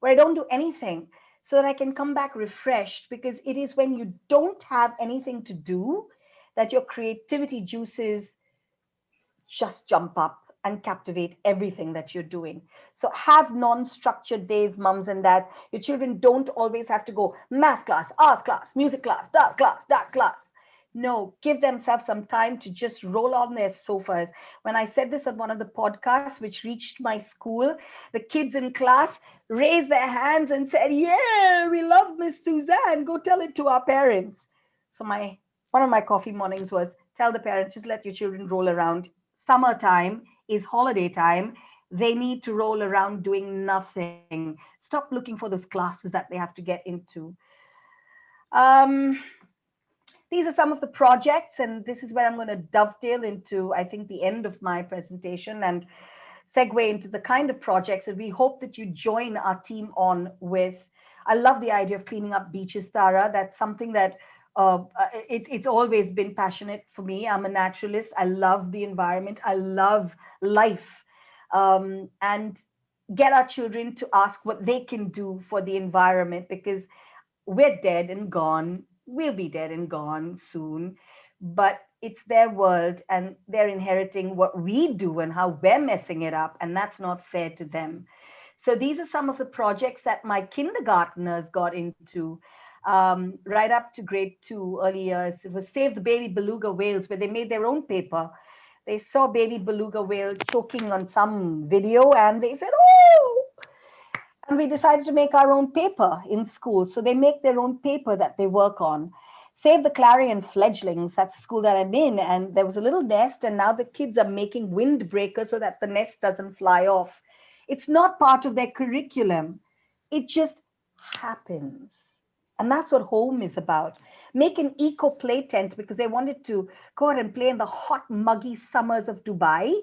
S3: where I don't do anything so that I can come back refreshed, because it is when you don't have anything to do that your creativity juices just jump up and captivate everything that you're doing. So have non-structured days, mums and dads. Your children don't always have to go math class, art class, music class, that class. No, give themselves some time to just roll on their sofas. When I said this on one of the podcasts, which reached my school, the kids in class raised their hands and said, yeah, we love Miss Suzanne. Go tell it to our parents. So one of my coffee mornings was, tell the parents, just let your children roll around. Summertime is holiday time. They need to roll around doing nothing. Stop looking for those classes that they have to get into. These are some of the projects, and this is where I'm going to dovetail into, I think, the end of my presentation and segue into the kind of projects that we hope that you join our team on with. I love the idea of cleaning up beaches, Tara. That's something that it's always been passionate for me. I'm a naturalist. I love the environment. I love life. And get our children to ask what they can do for the environment, because we're dead and gone. we'll be dead and gone soon, but it's their world and they're inheriting what we do and how we're messing it up, and that's not fair to them. So these are some of the projects that my kindergartners got into, right up to grade 2, early years. It was Save the Baby Beluga Whales, where they made their own paper. They saw baby beluga whale choking on some video and they said, oh, and we decided to make our own paper in school. So they make their own paper that they work on. Save the Clarion Fledglings, that's the school that I'm in. And there was a little nest, and now the kids are making windbreakers so that the nest doesn't fly off. It's not part of their curriculum. It just happens. And that's what home is about. Make an eco play tent because they wanted to go out and play in the hot, muggy summers of Dubai,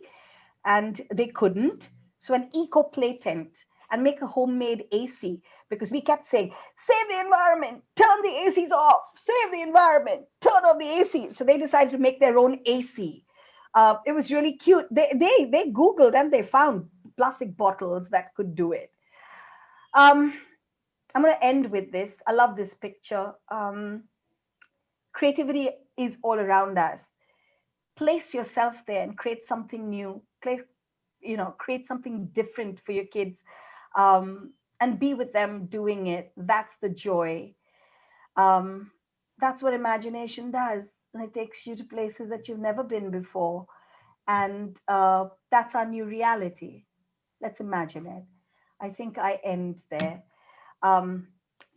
S3: and they couldn't. So an eco play tent, and make a homemade AC because we kept saying, save the environment, turn the ACs off, save the environment, turn on the AC. So they decided to make their own AC. It was really cute. They Googled and they found plastic bottles that could do it. I'm going to end with this. I love this picture. Creativity is all around us. Place yourself there and create something new. Create something different for your kids, and be with them doing it. That's the joy. That's what imagination does. And it takes you to places that you've never been before. And that's our new reality. Let's imagine it. I think I end there.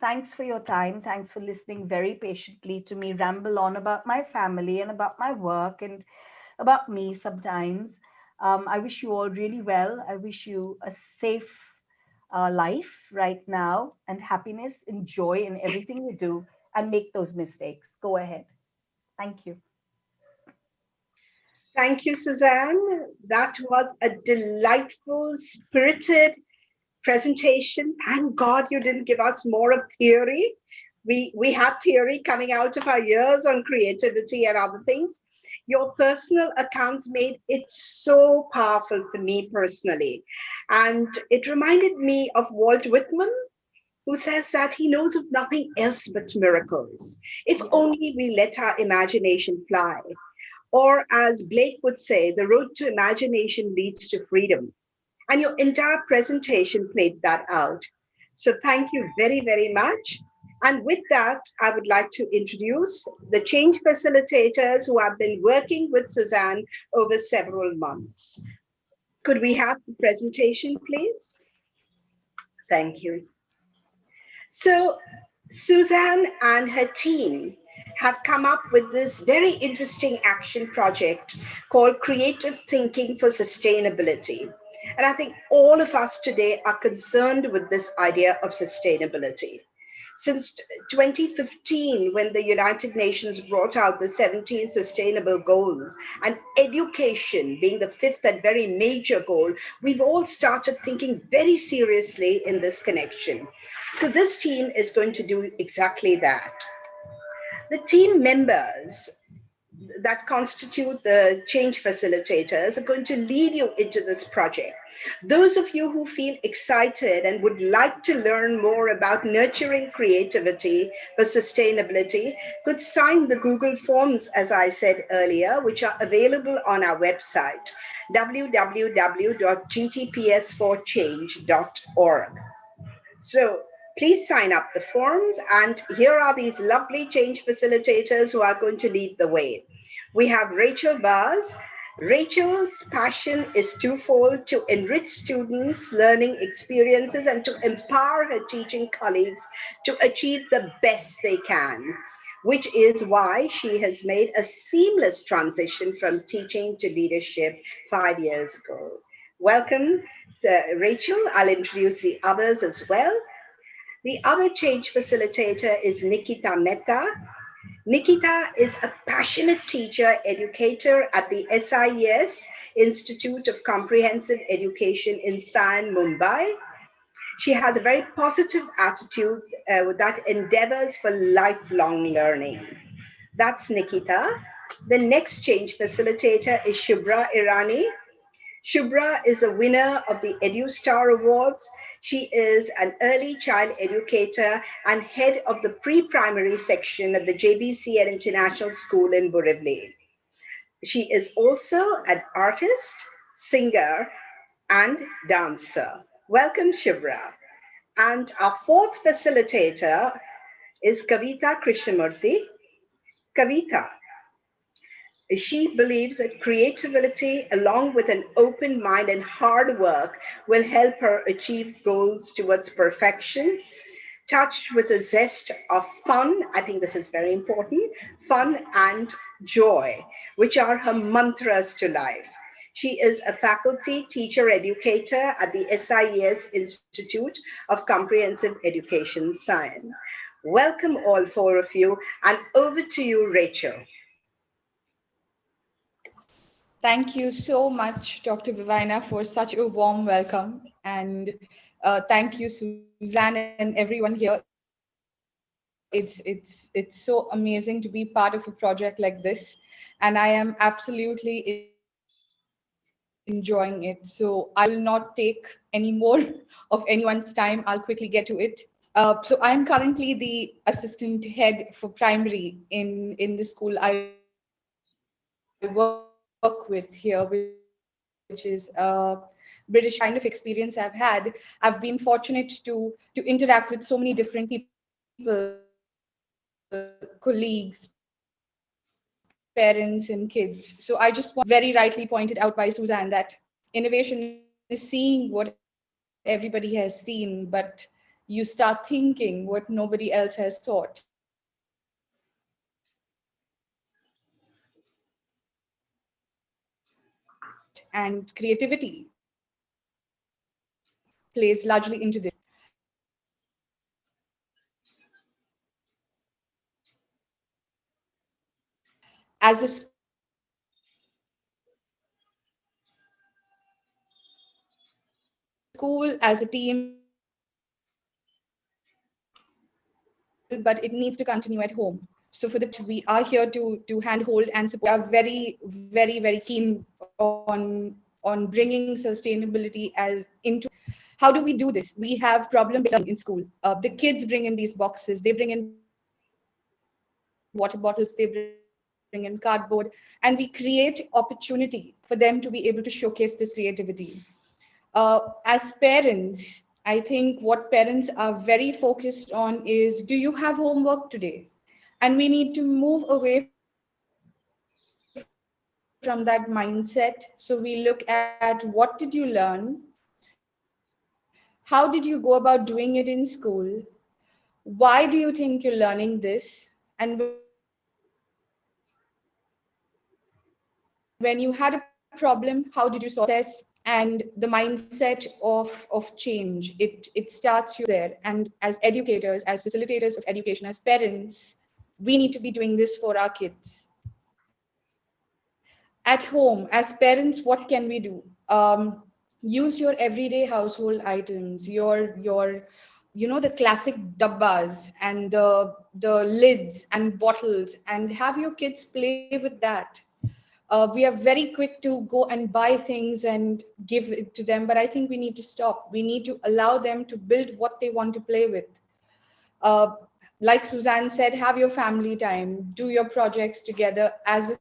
S3: Thanks for your time. Thanks for listening very patiently to me ramble on about my family and about my work and about me sometimes. I wish you all really well. I wish you a safe life right now, and happiness and joy in everything you do, and make those mistakes. Go ahead. Thank you.
S1: Thank you, Suzanne. That was a delightful, spirited presentation. Thank God you didn't give us more of theory. We had theory coming out of our years on creativity and other things. Your personal accounts made it so powerful for me personally. And it reminded me of Walt Whitman, who says that he knows of nothing else but miracles, if only we let our imagination fly. Or as Blake would say, the road to imagination leads to freedom. And your entire presentation played that out. So thank you very, very much. And with that, I would like to introduce the change facilitators who have been working with Suzanne over several months. Could we have the presentation, please? Thank you. So Suzanne and her team have come up with this very interesting action project called Creative Thinking for Sustainability. And I think all of us today are concerned with this idea of sustainability. Since 2015, when the United Nations brought out the 17 Sustainable Goals, and education being the fifth and very major goal, we've all started thinking very seriously in this connection. So this team is going to do exactly that. The team members that constitute the change facilitators are going to lead you into this project. Those of you who feel excited and would like to learn more about nurturing creativity for sustainability could sign the Google Forms, as I said earlier, which are available on our website, www.gtps4change.org. So please sign up the forms, and here are these lovely change facilitators who are going to lead the way. We have Rachel Bars. Rachel's passion is twofold: to enrich students' learning experiences and to empower her teaching colleagues to achieve the best they can, which is why she has made a seamless transition from teaching to leadership 5 years ago. Welcome, Rachel. I'll introduce the others as well. The other change facilitator is Nikita Mehta. Nikita is a passionate teacher, educator at the SIES, Institute of Comprehensive Education in Sion, Mumbai. She has a very positive attitude that endeavors for lifelong learning. That's Nikita. The next change facilitator is Shubhra Irani. Shubhra is a winner of the EduStar Awards. She is an early child educator and head of the pre-primary section at the JBCN International School in Borivali. She is also an artist, singer, and dancer. Welcome, Shubhra. And our fourth facilitator is Kavita Krishnamurthy. Kavita, she believes that creativity, along with an open mind and hard work, will help her achieve goals towards perfection, touched with a zest of fun. I think this is very important, fun and joy, which are her mantras to life. She is a faculty teacher educator at the SIES Institute of Comprehensive Education Science. Welcome, all four of you, and over to you, Rachel.
S4: Thank you so much, Dr. Vivina, for such a warm welcome. And thank you, Suzanne, and everyone here. It's so amazing to be part of a project like this. And I am absolutely enjoying it. So I will not take any more of anyone's time. I'll quickly get to it. So I'm currently the assistant head for primary in the school I work with here, which is British kind of experience I've had. I've been fortunate to interact with so many different people, colleagues, parents, and kids. So I just want to very rightly pointed out by Suzanne that innovation is seeing what everybody has seen, but you start thinking what nobody else has thought. And creativity plays largely into this. As a school, as a team, but it needs to continue at home. So for the we are here to handhold and support. We are very keen on bringing sustainability as into. How do we do this? We have problem-based learning in school. The kids bring in these boxes, they bring in water bottles, they bring in cardboard, and we create opportunity for them to be able to showcase this creativity. As parents, I think what parents are very focused on is, do you have homework today? And we need to move away from that mindset. So we look at, what did you learn? How did you go about doing it in school? Why do you think you're learning this? And when you had a problem, how did you solve it? And when you had a problem, how did you solve it? Process and the mindset of change, it starts you there. And as educators, as facilitators of education, as parents, we need to be doing this for our kids. At home, as parents, what can we do? Use your everyday household items, your the classic dabbas and the lids and bottles, and have your kids play with that. We are very quick to go and buy things and give it to them, but I think we need to stop. We need to allow them to build what they want to play with. Uh, like Suzanne said, have your family time, do your projects together as a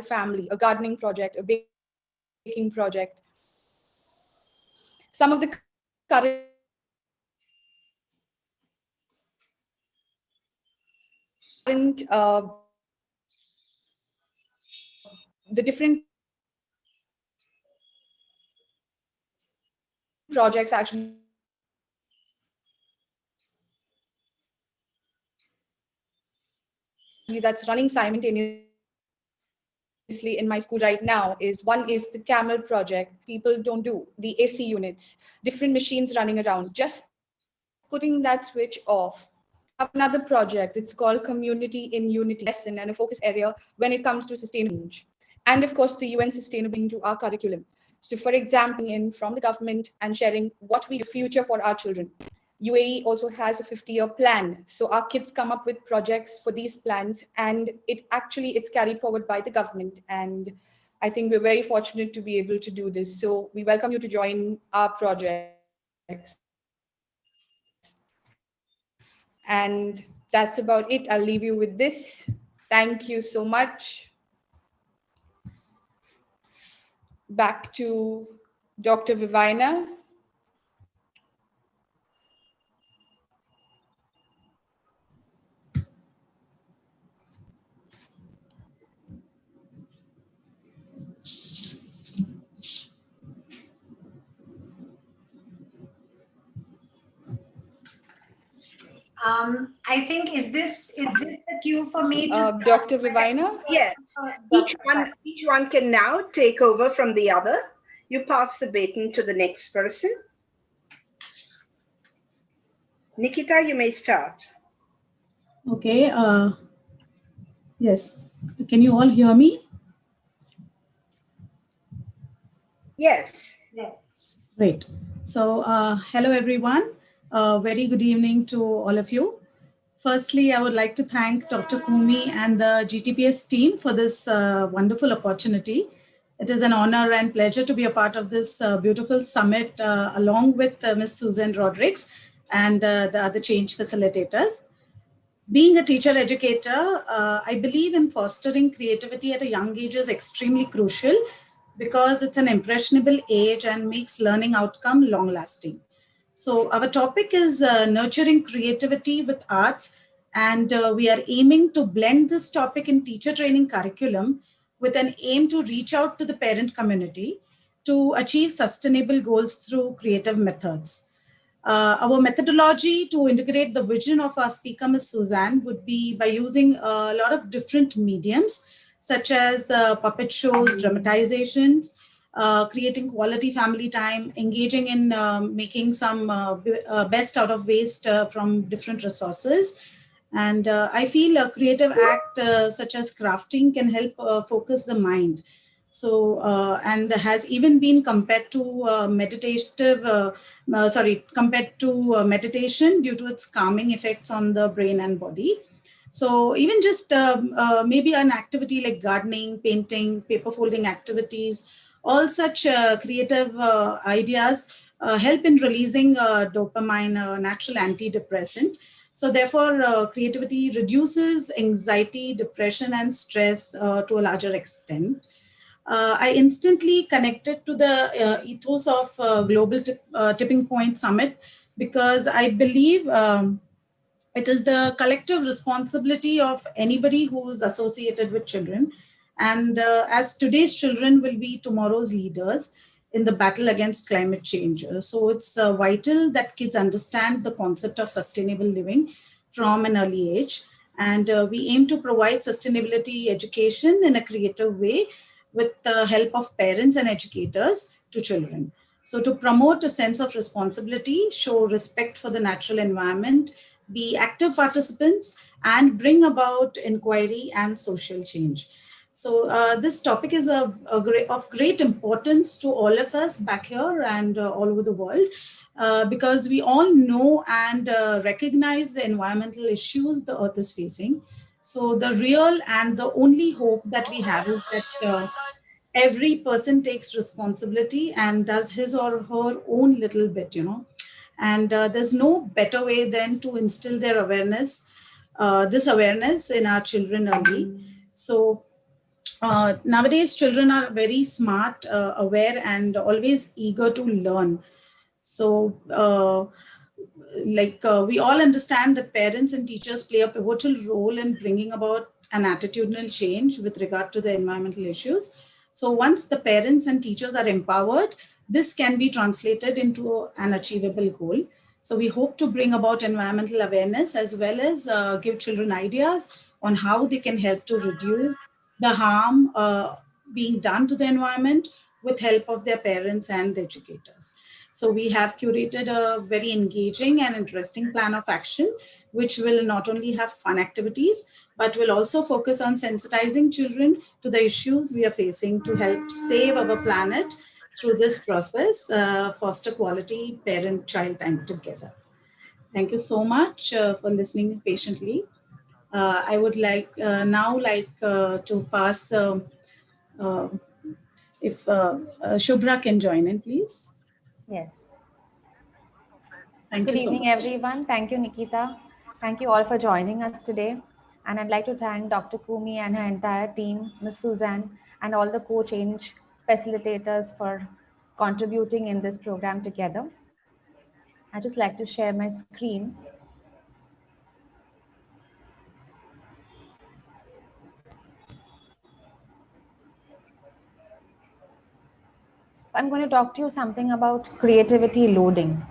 S4: family, a gardening project, a baking project. Some of the current the different projects actually that are running simultaneously in my school right now is one is the camel project. People don't do the AC units. Different machines running around. Just putting that's running simultaneously in my school right now is one is the camel project. People don't do the AC units. Different machines running around. Just putting that switch off. We have another project. It's called Community in Unity. It's a lesson and a focus area when it comes to sustainable change. And of course, the UN sustainable into our curriculum. So, for example, in from the government and sharing what we do future for our children. UAE also has a 50-year plan. So our kids come up with projects for these plans, and it's carried forward by the government. And I think we're very fortunate to be able to do this. So we welcome you to join our projects. And that's about it. I'll leave you with this. Thank you so much. Back to Dr. Vivina.
S2: I think is this the cue for me to
S4: Dr. Vivina?
S1: Yes. Each one can now take over from the other. You pass the baton to the next person. Nikita, you may start.
S5: Okay. Yes. Can you all hear me?
S1: Yes.
S2: Yes.
S5: Great. So, hello, everyone. Very good evening to all of you. Firstly, I would like to thank Dr. Kumi and the GTPS team for this wonderful opportunity. It is an honor and pleasure to be a part of this beautiful summit along with Ms. Suzanne Rodricks and the other change facilitators. Being a teacher educator, I believe in fostering creativity at a young age is extremely crucial because it's an impressionable age and makes learning outcome long lasting. So our topic is nurturing creativity with arts, and we are aiming to blend this topic in teacher training curriculum with an aim to reach out to the parent community to achieve sustainable goals through creative methods. Our methodology to integrate the vision of our speaker, Ms. Suzanne, would be by using a lot of different mediums, such as puppet shows, dramatizations, creating quality family time, engaging in making some best out of waste from different resources. And I feel a creative act such as crafting can help focus the mind. So, and has even been compared to compared to meditation due to its calming effects on the brain and body. So even just maybe an activity like gardening, painting, paper folding activities, all such creative ideas help in releasing dopamine, a natural antidepressant. So therefore, creativity reduces anxiety, depression, and stress to a larger extent. I instantly connected to the ethos of Global Tipping Point Summit because I believe it is the collective responsibility of anybody who is associated with children. And as today's children will be tomorrow's leaders in the battle against climate change. So it's vital that kids understand the concept of sustainable living from an early age. And we aim to provide sustainability education in a creative way with the help of parents and educators to children. So to promote a sense of responsibility, show respect for the natural environment, be active participants, and bring about inquiry and social change. So this topic is of great importance to all of us back here and all over the world because we all know and recognize the environmental issues the earth is facing. So the real and the only hope that we have is that every person takes responsibility and does his or her own little bit, and there's no better way than to instill their this awareness in our children early. So nowadays children are very smart, aware, and always eager to learn. So we all understand that parents and teachers play a pivotal role in bringing about an attitudinal change with regard to the environmental issues. So once the parents and teachers are empowered, this can be translated into an achievable goal. So we hope to bring about environmental awareness as well as give children ideas on how they can help to reduce the harm being done to the environment with help of their parents and educators. So we have curated a very engaging and interesting plan of action, which will not only have fun activities, but will also focus on sensitizing children to the issues we are facing to help save our planet through this process, foster quality parent-child time together. Thank you so much for listening patiently. I would now like to pass the uh, if Shubhra can join in, please.
S6: Yes.
S5: Thank you
S6: Good
S5: so
S6: evening,
S5: much.
S6: everyone. Thank you, Nikita. Thank you all for joining us today. And I'd like to thank Dr. Kumi and her entire team, Ms. Suzanne, and all the co-change facilitators for contributing in this program together. I'd just like to share my screen. So I'm going to talk to you something about creativity loading.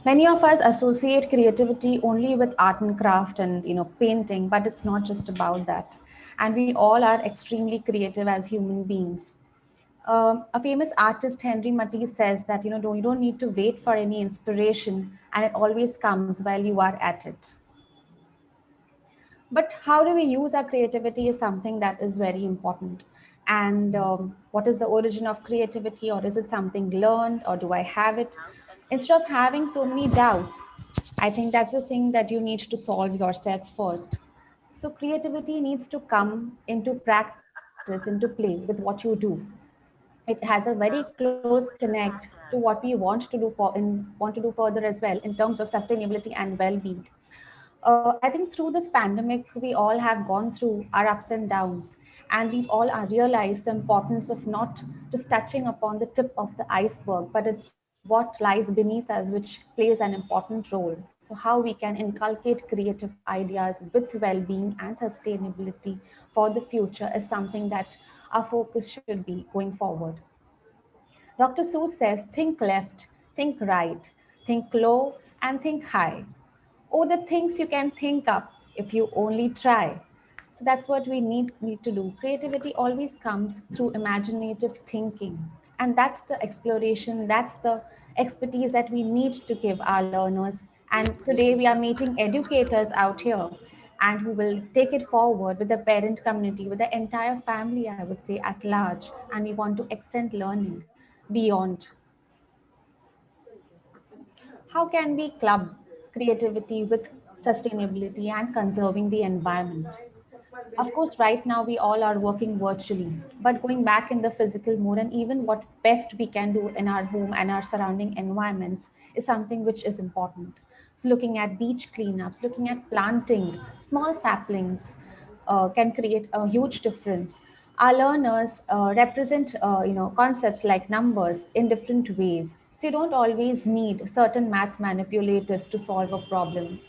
S6: Many of us associate creativity only with art and craft and painting, but it's not just about that. And we all are extremely creative as human beings. A famous artist, Henry Matisse, says that you don't need to wait for any inspiration, and it always comes while you are at it. But how do we use our creativity is something that is very important. And what is the origin of creativity, or is it something learned, or do I have it? Instead of having so many doubts, I think that's the thing that you need to solve yourself first. So creativity needs to come into practice, into play with what you do. It has a very close connect to what we want to do further as well in terms of sustainability and well-being. I think through this pandemic, we all have gone through our ups and downs, and we've all realized the importance of not just touching upon the tip of the iceberg, but it's what lies beneath us which plays an important role. So, how we can inculcate creative ideas with well being and sustainability for the future is something that our focus should be going forward. Dr. Seuss says, think left, think right, think low, and think high. Oh, the things you can think up if you only try. So that's what we need to do. Creativity always comes through imaginative thinking. And that's the exploration, that's the expertise that we need to give our learners. And today we are meeting educators out here and who will take it forward with the parent community, with the entire family, I would say, at large. And we want to extend learning beyond. How can we club creativity with sustainability and conserving the environment? Of course, right now we all are working virtually, but going back in the physical mode and even what best we can do in our home and our surrounding environments is something which is important. So, looking at beach cleanups, looking at planting small saplings can create a huge difference. Our learners represent concepts like numbers in different ways. So you don't always need certain math manipulatives to solve a problem.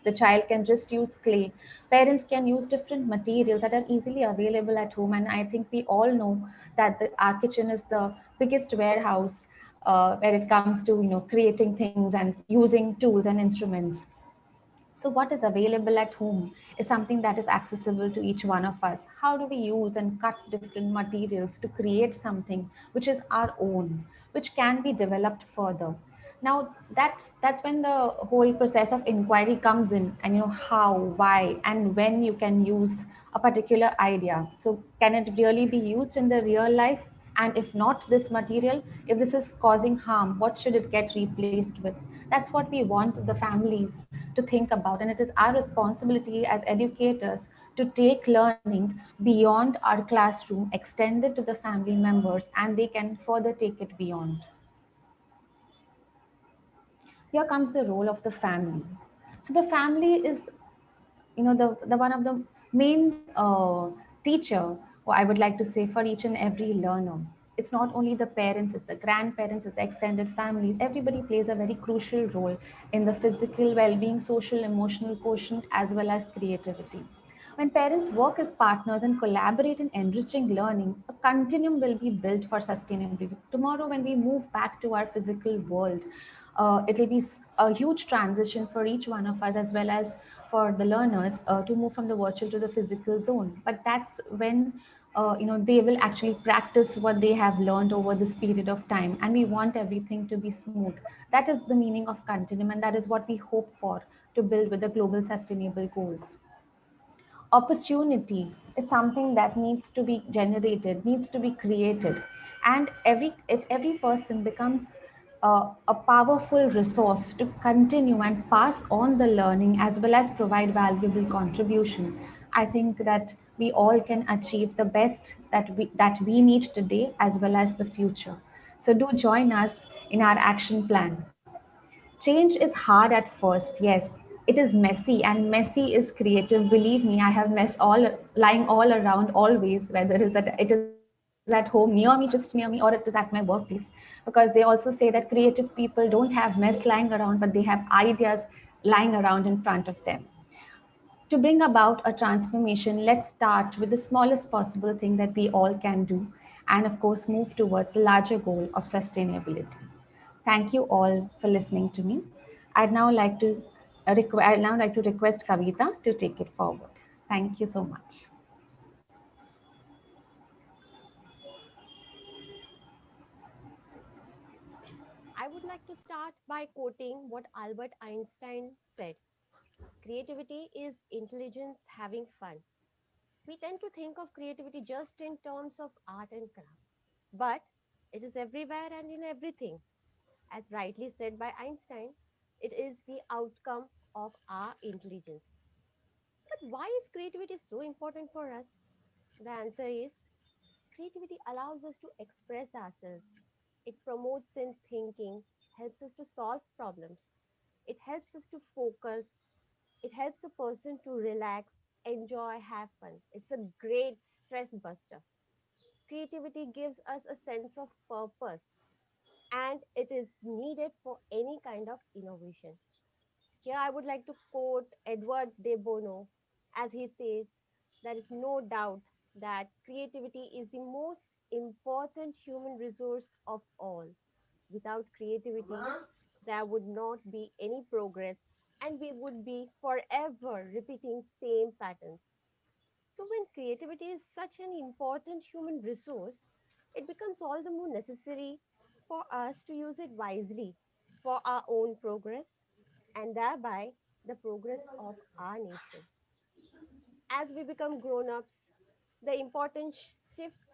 S6: The child can just use clay. Parents can use different materials that are easily available at home. And I think we all know that our kitchen is the biggest warehouse where it comes to creating things and using tools and instruments. So, what is available at home is something that is accessible to each one of us. How do we use and cut different materials to create something which is our own, which can be developed further? Now, that's when the whole process of inquiry comes in, and how, why, and when you can use a particular idea. So, can it really be used in the real life? And if not this material, if this is causing harm, what should it get replaced with? That's what we want the families to think about. And it is our responsibility as educators to take learning beyond our classroom, extend it to the family members, and they can further take it beyond. Here comes the role of the family. So the family is the one of the main teacher, or I would like to say, for each and every learner. It's not only the parents, it's the grandparents, it's the extended families. Everybody plays a very crucial role in the physical well-being, social emotional quotient, as well as creativity. When parents work as partners and collaborate in enriching learning, a continuum will be built for sustainability. Tomorrow, when we move back to our physical world, it'll be a huge transition for each one of us, as well as for the learners to move from the virtual to the physical zone. But that's when they will actually practice what they have learned over this period of time, and we want everything to be smooth. That is the meaning of continuum, and that is what we hope for to build with the global sustainable goals. Opportunity is something that needs to be generated, needs to be created, and if every person becomes a powerful resource to continue and pass on the learning as well as provide valuable contribution. I think that we all can achieve the best that we need today as well as the future. So do join us in our action plan. Change is hard at first, yes. It is messy, and messy is creative. Believe me, I have mess all lying all around always, whether it is at home near me, just near me, or it is at my workplace. Because they also say that creative people don't have mess lying around, but they have ideas lying around in front of them. To bring about a transformation, let's start with the smallest possible thing that we all can do, and of course, move towards the larger goal of sustainability. Thank you all for listening to me. I'd now like to I'd now like to request Kavita to take it forward. Thank you so much.
S7: I would like to start by quoting what Albert Einstein said: creativity is intelligence having fun. We tend to think of creativity just in terms of art and craft, but it is everywhere and in everything. As rightly said by Einstein, it is the outcome of our intelligence. But why is creativity so important for us? The answer is creativity allows us to express ourselves. It promotes in thinking, helps us to solve problems. It helps us to focus. It helps a person to relax, enjoy, have fun. It's a great stress buster. Creativity gives us a sense of purpose, and it is needed for any kind of innovation. Here, I would like to quote Edward de Bono as he says, there is no doubt that creativity is the most important human resource of all. Without creativity, there would not be any progress, and we would be forever repeating same patterns. So when creativity is such an important human resource, it becomes all the more necessary for us to use it wisely for our own progress and thereby the progress of our nation. As we become grown ups, the importance shifts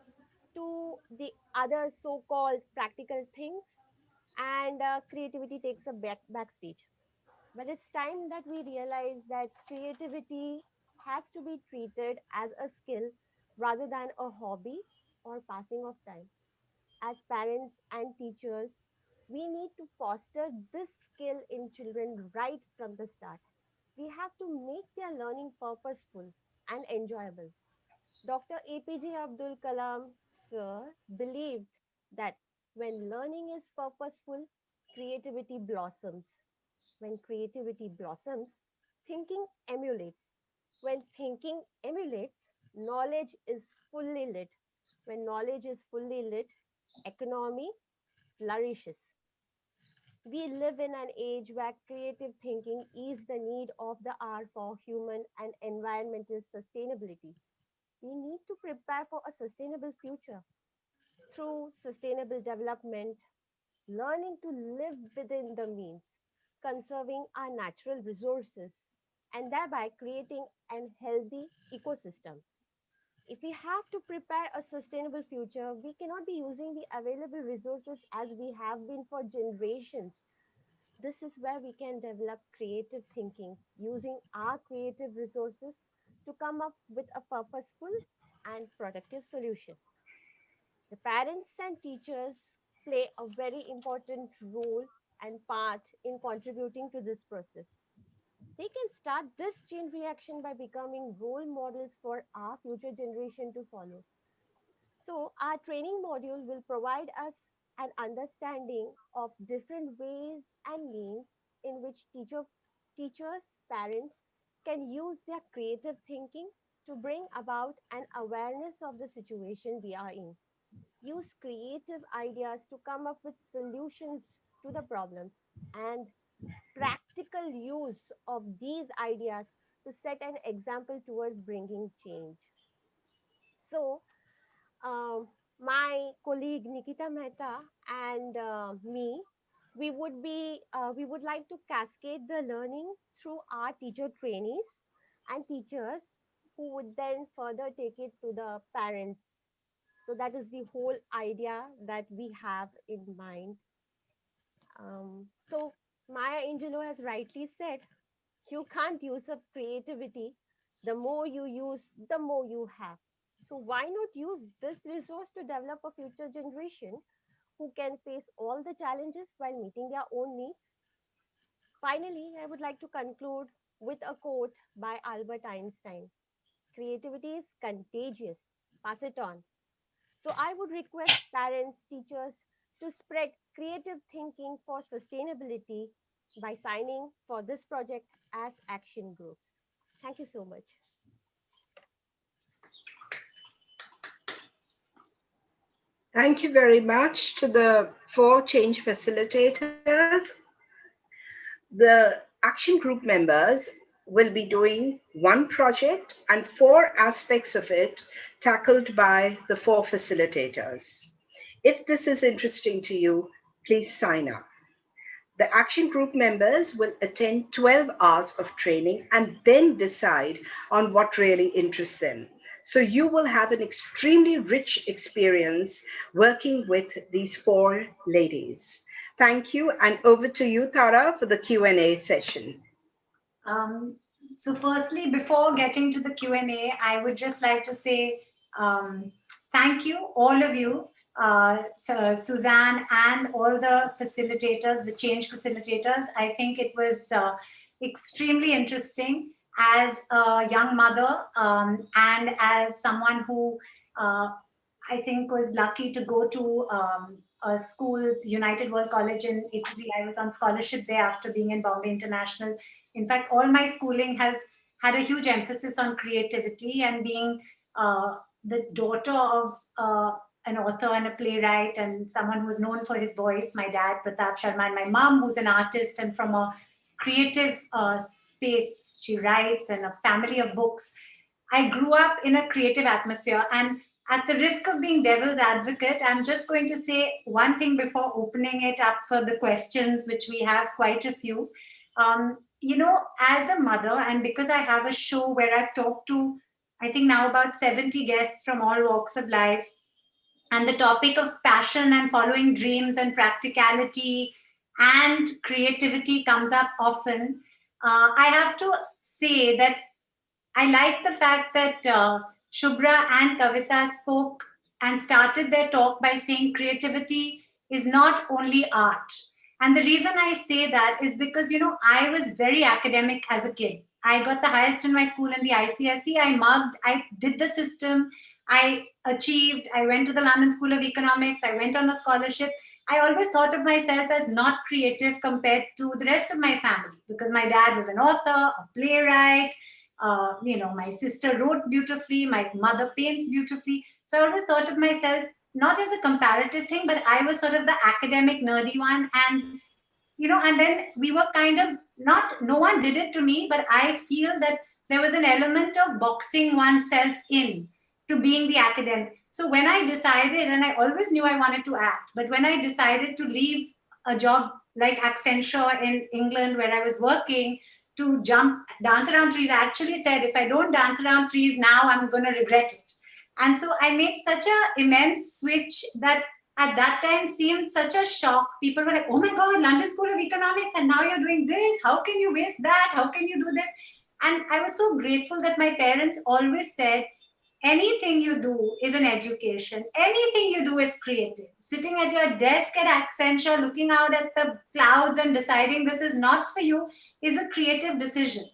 S7: to the other so called practical things, and creativity takes a backstage. But it's time that we realize that creativity has to be treated as a skill rather than a hobby or passing of time. As parents and teachers, we need to foster this skill in children right from the start. We have to make their learning purposeful and enjoyable. Dr. APJ Abdul Kalam, sir, believed that when learning is purposeful, creativity blossoms. When creativity blossoms, thinking emulates. When thinking emulates, knowledge is fully lit. When knowledge is fully lit, economy flourishes. We live in an age where creative thinking is the need of the hour for human and environmental sustainability. We need to prepare for a sustainable future through sustainable development, learning to live within the means, conserving our natural resources, and thereby creating an healthy ecosystem. If we have to prepare a sustainable future, we cannot be using the available resources as we have been for generations. This is where we can develop creative thinking using our creative resources to come up with a purposeful and productive solution. The parents and teachers play a very important role and part in contributing to this process. They can start this chain reaction by becoming role models for our future generation to follow. So, our training module will provide us an understanding of different ways and means in which teachers, parents can use their creative thinking to bring about an awareness of the situation we are in. Use creative ideas to come up with solutions to the problems, and practical use of these ideas to set an example towards bringing change. So, um, my colleague Nikita Mehta and me, we would like to cascade the learning through our teacher trainees and teachers who would then further take it to the parents. So that is the whole idea that we have in mind. So Maya Angelou has rightly said, you can't use up creativity. The more you use, the more you have. So why not use this resource to develop a future generation who can face all the challenges while meeting their own needs? Finally, I would like to conclude with a quote by Albert Einstein. Creativity is contagious. Pass it on. So I would request parents, teachers to spread creative thinking for sustainability by signing for this project as action groups. Thank you so much.
S1: Thank you very much to the 4 change facilitators. The action group members will be doing one project and 4 aspects of it tackled by the 4 facilitators. If this is interesting to you, please sign up. The action group members will attend 12 hours of training and then decide on what really interests them. So you will have an extremely rich experience working with these 4 ladies. Thank you, and over to you, Tara, for the Q&A session.
S2: So firstly, before getting to the Q&A, I would just like to say thank you, all of you, Suzanne and all the facilitators, the change facilitators. I think it was extremely interesting as a young mother and as someone who I think was lucky to go to a school, United World College in Italy. I was on scholarship there after being in Bombay International. In fact, all my schooling has had a huge emphasis on creativity, and being the daughter of an author and a playwright and someone who was known for his voice, my dad, Pratap Sharma, and my mom, who's an artist and from a creative space. She writes, and a family of books. I grew up in a creative atmosphere, and at the risk of being devil's advocate, I'm just going to say one thing before opening it up for the questions, which we have quite a few. You know, as a mother, and because I have a show where I've talked to, I think now about 70 guests from all walks of life, and the topic of passion and following dreams and practicality and creativity comes up often, I have to say that I like the fact that Shubhra and Kavita spoke and started their talk by saying creativity is not only art. And the reason I say that is because, you know, I was very academic as a kid. I got the highest in my school in the ICSE. I mugged, I did the system, I achieved, I went to the London School of Economics, I went on a scholarship. I always thought of myself as not creative compared to the rest of my family because my dad was an author, a playwright, you know, my sister wrote beautifully, my mother paints beautifully. So I always thought of myself not as a comparative thing, but I was sort of the academic nerdy one. And, you know, and then we were kind of not, no one did it to me, but I feel that there was an element of boxing oneself in to being the academic. So when I decided, and I always knew I wanted to act, but when I decided to leave a job like Accenture in England where I was working, to dance around trees, I actually said, if I don't dance around trees now, I'm going to regret it. And so I made such an immense switch that at that time seemed such a shock. People were like, oh my God, London School of Economics, and now you're doing this. How can you waste that? How can you do this? And I was so grateful that my parents always said, anything you do is an education. Anything you do is creative. Sitting at your desk at Accenture, looking out at the clouds and deciding this is not for you is a creative decision.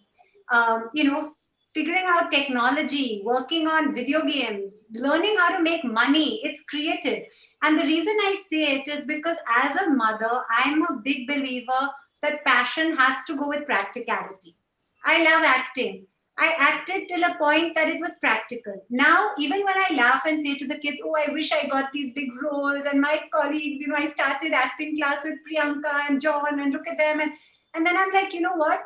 S2: You know, figuring out technology, working on video games, learning how to make money, it's creative. And the reason I say it is because as a mother, I'm a big believer that passion has to go with practicality. I love acting. I acted till a point that it was practical. Now, even when I laugh and say to the kids, oh, I wish I got these big roles, and my colleagues, you know, I started acting class with Priyanka and John, and look at them. And then I'm like, you know what?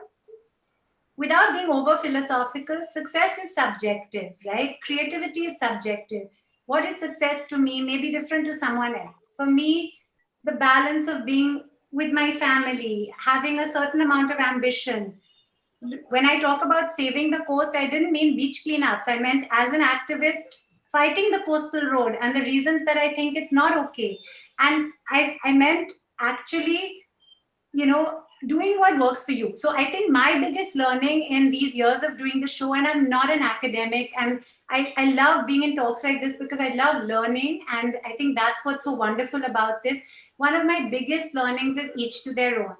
S2: Without being over philosophical, success is subjective, right? Creativity is subjective. What is success to me may be different to someone else. For me, the balance of being with my family, having a certain amount of ambition. When I talk about saving the coast, I didn't mean beach cleanups. I meant as an activist fighting the coastal road and the reasons that I think it's not okay. And I meant actually doing what works for you. So I think my biggest learning in these years of doing the show, and I'm not an academic, and I love being in talks like this because I love learning, and I think that's what's so wonderful about this. One of my biggest learnings is each to their own.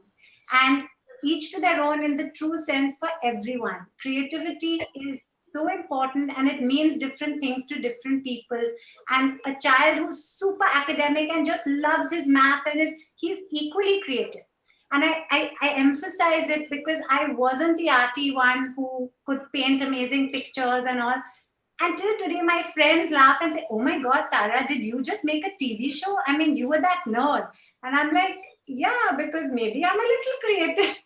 S2: And each to their own in the true sense for everyone. Creativity is so important and it means different things to different people. And a child who's super academic and just loves his math and he's equally creative. And I emphasize it because I wasn't the arty one who could paint amazing pictures and all. Until today, my friends laugh and say, "Oh my God, Tara, did you just make a TV show? I mean, you were that nerd." And I'm like, yeah, because maybe I'm a little creative.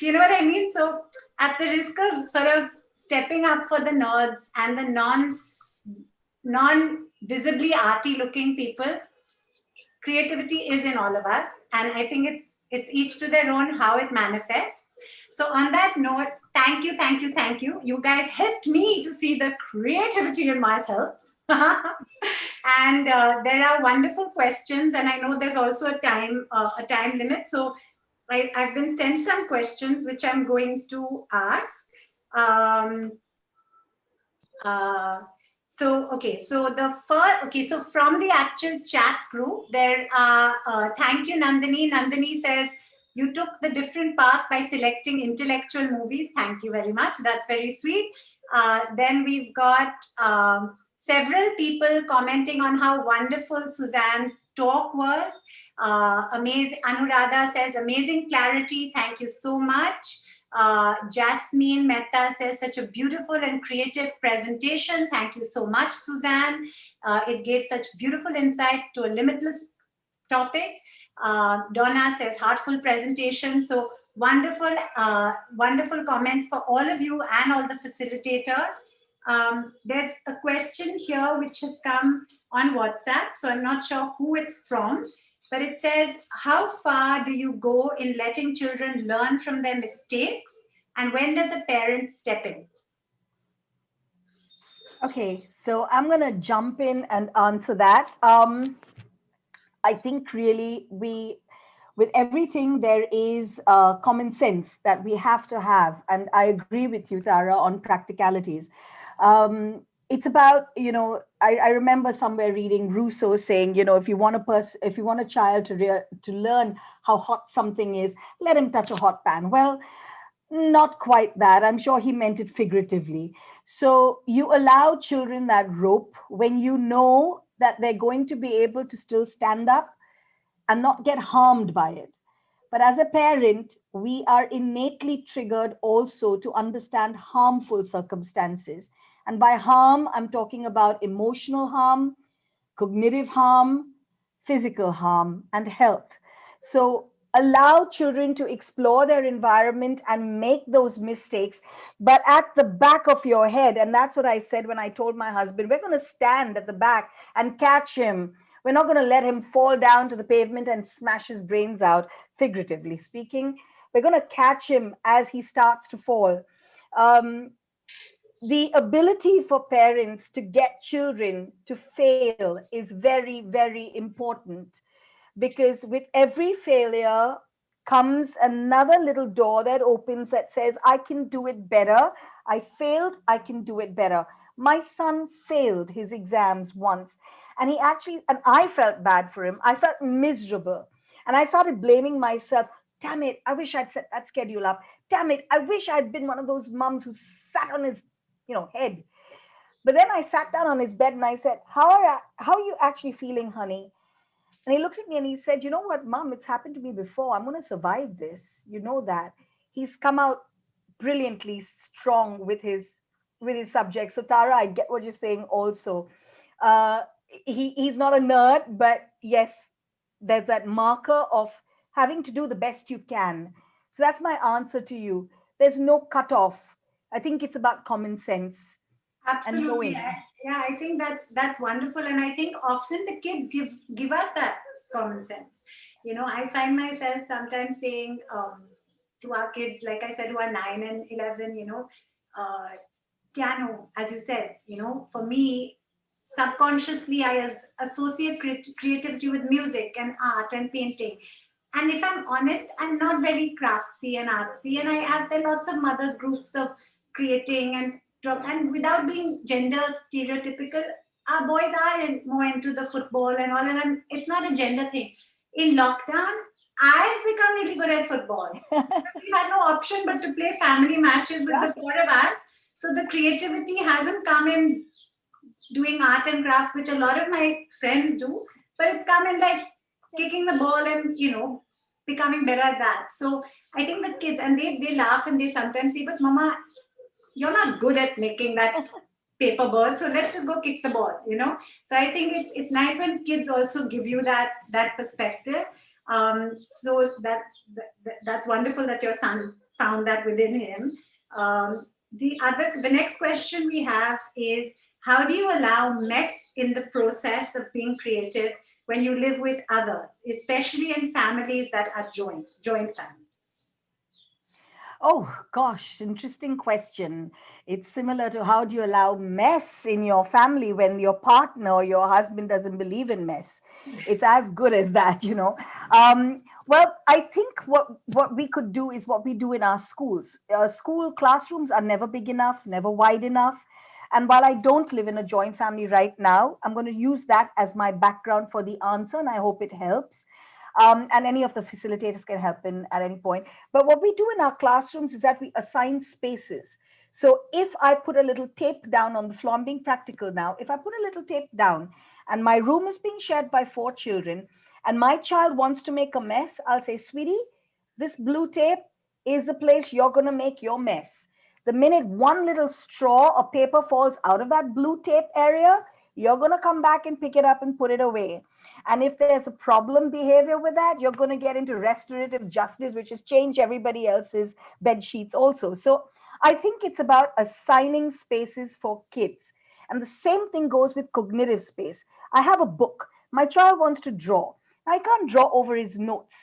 S2: You know what I mean? So, at the risk of sort of stepping up for the nerds and the non visibly arty looking people, creativity is in all of us, and I think it's each to their own how it manifests. So on that note, thank you, thank you, thank you. You guys helped me to see the creativity in myself. And there are wonderful questions, and I know there's also a time limit. So I've been sent some questions which I'm going to ask. So from the actual chat group, there are, thank you, Nandini. Nandini says, you took the different path by selecting intellectual movies. Thank you very much. That's very sweet. Then we've got several people commenting on how wonderful Suzanne's talk was. Amazing. Anuradha says, amazing clarity. Thank you so much. Jasmine Mehta says, such a beautiful and creative presentation. Thank you so much, Suzanne. It gave such beautiful insight to a limitless topic. Donna says, heartful presentation. So wonderful, wonderful comments for all of you and all the facilitators. There's a question here which has come on WhatsApp, so I'm not sure who it's from. But it says, how far do you go in letting children learn from their mistakes? And when does a parent step in?
S3: Okay, so I'm going to jump in and answer that. I think really with everything, there is common sense that we have to have. And I agree with you, Tara, on practicalities. It's about, I remember somewhere reading Rousseau saying, if you want a child to learn how hot something is, let him touch a hot pan. Well, not quite that. I'm sure he meant it figuratively. So you allow children that rope when you know that they're going to be able to still stand up and not get harmed by it. But as a parent, we are innately triggered also to understand harmful circumstances. And by harm, I'm talking about emotional harm, cognitive harm, physical harm, and health. So allow children to explore their environment and make those mistakes, but at the back of your head. And that's what I said when I told my husband, we're going to stand at the back and catch him. We're not going to let him fall down to the pavement and smash his brains out, figuratively speaking. We're going to catch him as he starts to fall. The ability for parents to get children to fail is very, very important, because with every failure comes another little door that opens that says, I can do it better. I failed, I can do it better. My son failed his exams once, and I felt bad for him. I felt miserable. And I started blaming myself. Damn it, I wish I'd set that schedule up. Damn it, I wish I'd been one of those mums who sat on his head. But then I sat down on his bed and I said, how are you actually feeling, honey? And he looked at me and he said, you know what, Mom, it's happened to me before. I'm going to survive this. You know that. He's come out brilliantly strong with his subject. So Tara, I get what you're saying also. He's not a nerd, but yes, there's that marker of having to do the best you can. So that's my answer to you. There's no cutoff. I think it's about common sense.
S2: Absolutely. I think that's wonderful. And I think often the kids give us that common sense. I find myself sometimes saying to our kids, like I said, who are 9 and 11, piano, as you said, for me, subconsciously, I associate creativity with music and art and painting. And if I'm honest, I'm not very craftsy and artsy. And I have there lots of mothers groups of creating and without being gender stereotypical, our boys are more into the football and all. And it's not a gender thing. In lockdown, I've become really good at football. We had no option but to play family matches with the four of us. So the creativity hasn't come in doing art and craft, which a lot of my friends do, but it's come in like kicking the ball and, becoming better at that. So I think the kids, and they laugh and they sometimes say, but Mama, you're not good at making that paper bird, so let's just go kick the ball. So I think it's nice when kids also give you that perspective. So that's wonderful that your son found that within him. The next question we have is, how do you allow mess in the process of being creative when you live with others, especially in families that are joint families?
S3: Oh gosh, interesting question. It's similar to how do you allow mess in your family when your partner or your husband doesn't believe in mess. It's as good as that. Well, I think what we could do is what we do in our schools. School classrooms are never big enough, never wide enough. And while I don't live in a joint family right now, I'm going to use that as my background for the answer, and I hope it helps. And any of the facilitators can help in at any point. But what we do in our classrooms is that we assign spaces. So if I put a little tape down on the floor, I'm being practical now. If I put a little tape down and my room is being shared by 4 children and my child wants to make a mess, I'll say, sweetie, this blue tape is the place you're going to make your mess. The minute one little straw or paper falls out of that blue tape area, you're going to come back and pick it up and put it away. And if there's a problem behavior with that, you're going to get into restorative justice, which is change everybody else's bed sheets also. So I think it's about assigning spaces for kids. And the same thing goes with cognitive space. I have a book. My child wants to draw. I can't draw over his notes,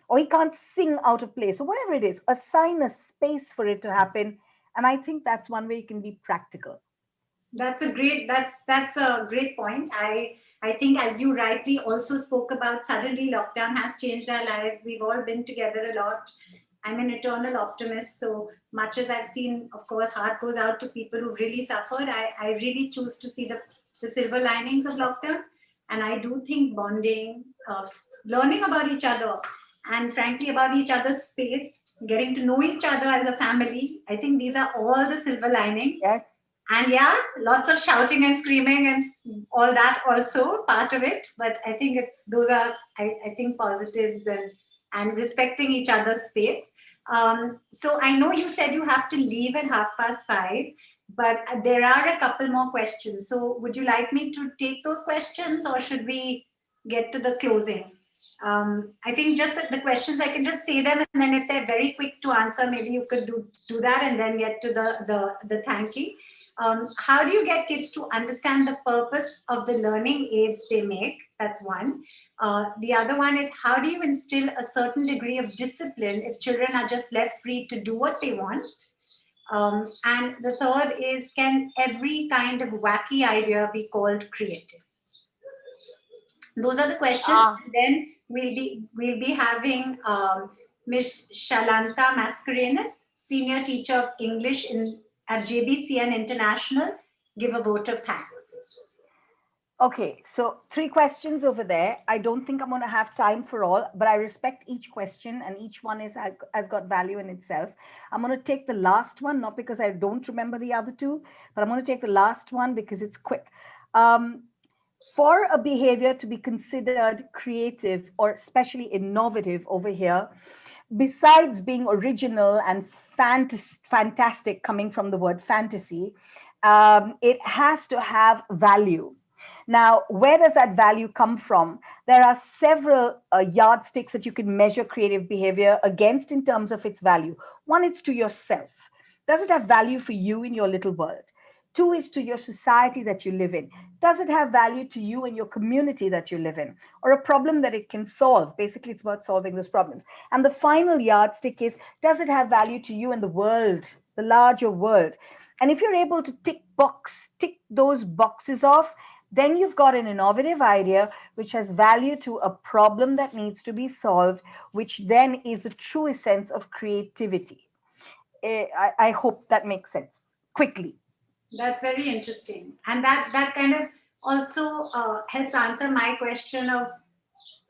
S3: or he can't sing out of place, or whatever it is. Assign a space for it to happen. And I think that's one way you can be practical.
S2: That's a great point. I think, as you rightly also spoke about, suddenly lockdown has changed our lives. We've all been together a lot. I'm an eternal optimist. So much as I've seen, of course, heart goes out to people who really suffered. I really choose to see the silver linings of lockdown. And I do think bonding, learning about each other, and frankly about each other's space, getting to know each other as a family, I think these are all the silver linings.
S3: Yes.
S2: And yeah, lots of shouting and screaming and all that also part of it. But I think those are, I think, positives and respecting each other's space. So I know you said you have to leave at 5:30, but there are a couple more questions. So would you like me to take those questions, or should we get to the closing? I think just the questions, I can just say them, and then if they're very quick to answer, maybe you could do that and then get to the thanking. How do you get kids to understand the purpose of the learning aids they make? That's one. The other one is, how do you instill a certain degree of discipline if children are just left free to do what they want? And the third is, can every kind of wacky idea be called creative? Those are the questions. Then we'll be having Ms. Shalanta Mascarenas, senior teacher of English at JBCN International, give a vote of thanks.
S3: Okay, so 3 questions over there. I don't think I'm going to have time for all, but I respect each question, and each one has got value in itself. I'm going to take the last one, not because I don't remember the other 2, but I'm going to take the last one because it's quick. For a behavior to be considered creative or especially innovative over here, besides being original and fantastic, coming from the word fantasy, it has to have value. Now, where does that value come from? There are several yardsticks that you can measure creative behavior against in terms of its value. One, it's to yourself. Does it have value for you in your little world? 2 is to your society that you live in. Does it have value to you and your community that you live in? Or a problem that it can solve? Basically, it's about solving those problems. And the final yardstick is, does it have value to you and the world, the larger world? And if you're able to tick those boxes off, Then you've got an innovative idea which has value to a problem that needs to be solved, which then is the true essence of creativity. I hope that makes sense quickly.
S2: That's very interesting. And that kind of also helps answer my question of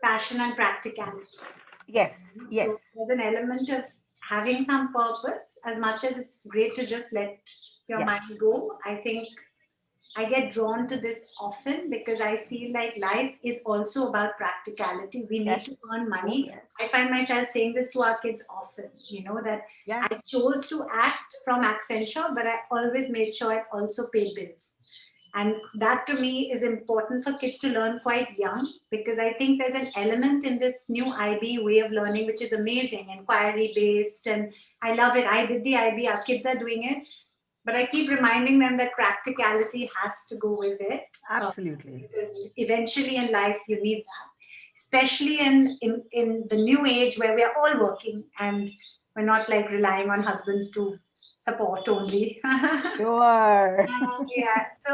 S2: passion and practicality.
S3: Yes,
S2: So
S3: yes.
S2: there's an element of having some purpose, as much as it's great to just let your
S3: Yes.
S2: mind go. I think I get drawn to this often because I feel like life is also about practicality. We need
S3: Yes.
S2: to earn
S3: Oh,
S2: money.
S3: yes.
S2: I find myself saying this to our kids often, that
S3: Yes.
S2: I chose to act from Accenture, but I always made sure I also paid bills. And that to me is important for kids to learn quite young, because I think there's an element in this new IB way of learning, which is amazing, inquiry based. And I love it. I did the IB, our kids are doing it. But I keep reminding them that practicality has to go with it.
S3: Absolutely.
S2: Because eventually in life, you need that. Especially in the new age where we are all working and we're not like relying on husbands to support only.
S3: Sure.
S2: Yeah. So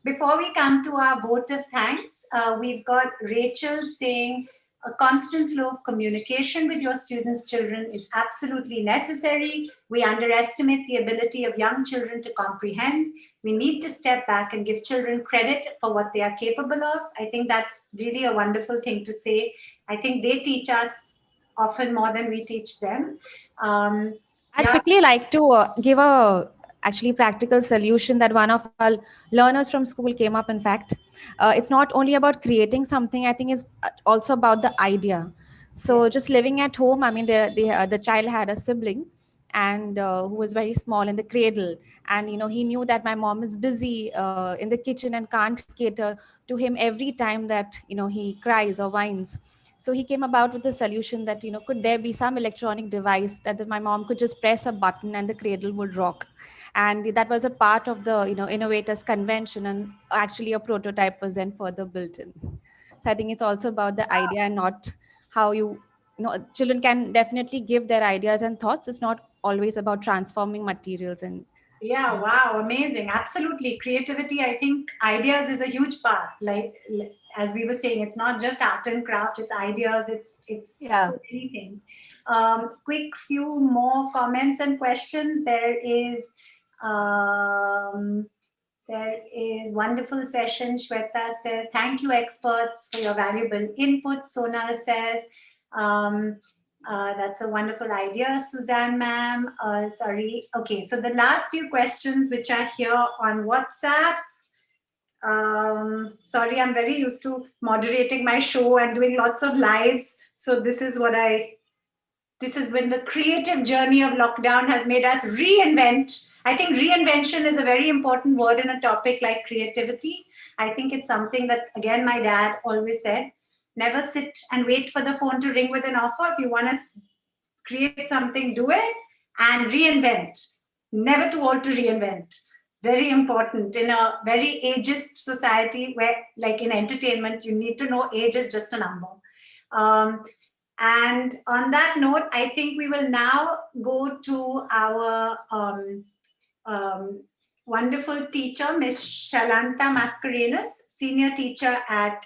S2: before we come to our vote of thanks, we've got Rachel saying a constant flow of communication with your students' children is absolutely necessary. We underestimate the ability of young children to comprehend. We need to step back and give children credit for what they are capable of. I think that's really a wonderful thing to say. I think they teach us often more than we teach them.
S6: I'd quickly like to give a actually practical solution that one of our learners from school came up. In fact, it's not only about creating something. I think it's also about the idea. So just living at home, I mean, the child had a sibling, and who was very small in the cradle, and he knew that my mom is busy in the kitchen and can't cater to him every time that he cries or whines. So he came about with the solution that could there be some electronic device that my mom could just press a button and the cradle would rock. And that was a part of the innovators convention, and actually a prototype was then further built in. So I think it's also about the idea and not how children can definitely give their ideas and thoughts. It's not always about transforming materials. And
S2: yeah, wow, amazing. Absolutely. Creativity, I think ideas is a huge part. Like as we were saying, it's not just art and craft, it's ideas, it's
S3: Yeah.
S2: so many things. Quick few more comments and questions. There is wonderful session. Shweta says, thank you experts for your valuable input. Sonal says, that's a wonderful idea, Suzanne ma'am. Sorry. Okay, so the last few questions which are here on WhatsApp. Sorry, I'm very used to moderating my show and doing lots of lives. So this is when the creative journey of lockdown has made us reinvent. I think reinvention is a very important word in a topic like creativity. I think it's something that, again, my dad always said, never sit and wait for the phone to ring with an offer. If you want to create something, do it and reinvent. Never too old to reinvent. Very important in a very ageist society where, like in entertainment, you need to know age is just a number. And on that note, I think we will now go to our wonderful teacher, Miss Shalanta Mascarenas, senior teacher at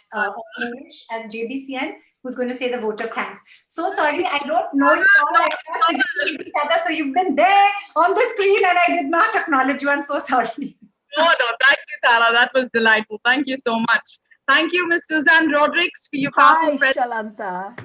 S2: English at JBCN, who's going to say the vote of thanks. So sorry, I don't know you all. Each other, so you've been there on the screen and I did not acknowledge you. I'm so sorry.
S8: No, thank you, Tara. That was delightful. Thank you so much. Thank you, Miss Suzanne Rodricks, for your powerful
S3: presentation. Shalanta.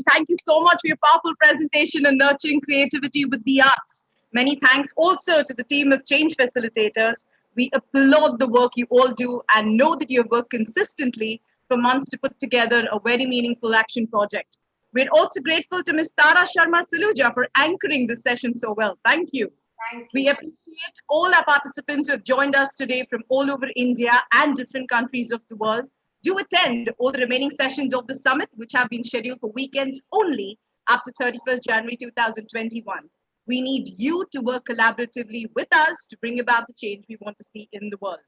S8: Thank you so much for your powerful presentation and nurturing creativity with the arts. Many thanks also to the team of change facilitators. We applaud the work you all do and know that you have worked consistently for months to put together a very meaningful action project. We're also grateful to Ms. Tara Sharma Saluja for anchoring this session so well. Thank you.
S2: Thank you.
S8: We appreciate all our participants who have joined us today from all over India and different countries of the world. Do attend all the remaining sessions of the summit, which have been scheduled for weekends only up to 31st January 2021. We need you to work collaboratively with us to bring about the change we want to see in the world.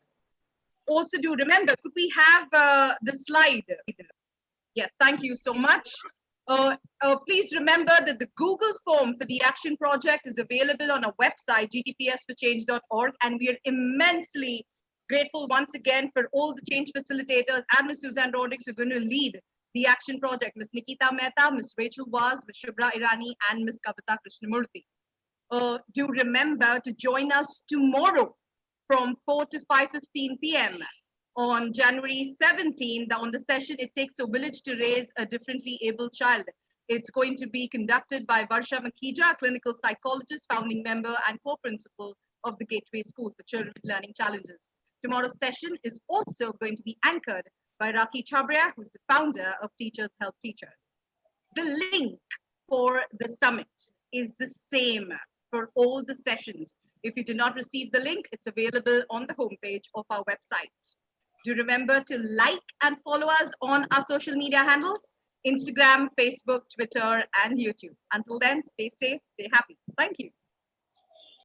S8: Also do remember, could we have the slide? Yes, thank you so much. Please remember that the Google form for the action project is available on our website, gtpsforchange.org, and we are immensely Grateful once again for all the change facilitators and Ms. Suzanne Rodricks who are going to lead the action project. Ms. Nikita Mehta, Ms. Rachel Vaz, Ms. Shubhra Irani, and Ms. Kavita Krishnamurthy. Do remember to join us tomorrow from 4 to 5:15 p.m. on January 17th. On the session, It Takes a Village to Raise a Differently Abled Child. It's going to be conducted by Varsha Makija, a clinical psychologist, founding member and co-principal of the Gateway School for Children with Learning Challenges. Tomorrow's session is also going to be anchored by Raki Chabria, who's the founder of Teachers Help Teachers. The link for the summit is the same for all the sessions. If you do not receive the link, it's available on the homepage of our website. Do remember to like and follow us on our social media handles, Instagram, Facebook, Twitter, and YouTube. Until then, stay safe, stay happy. Thank you.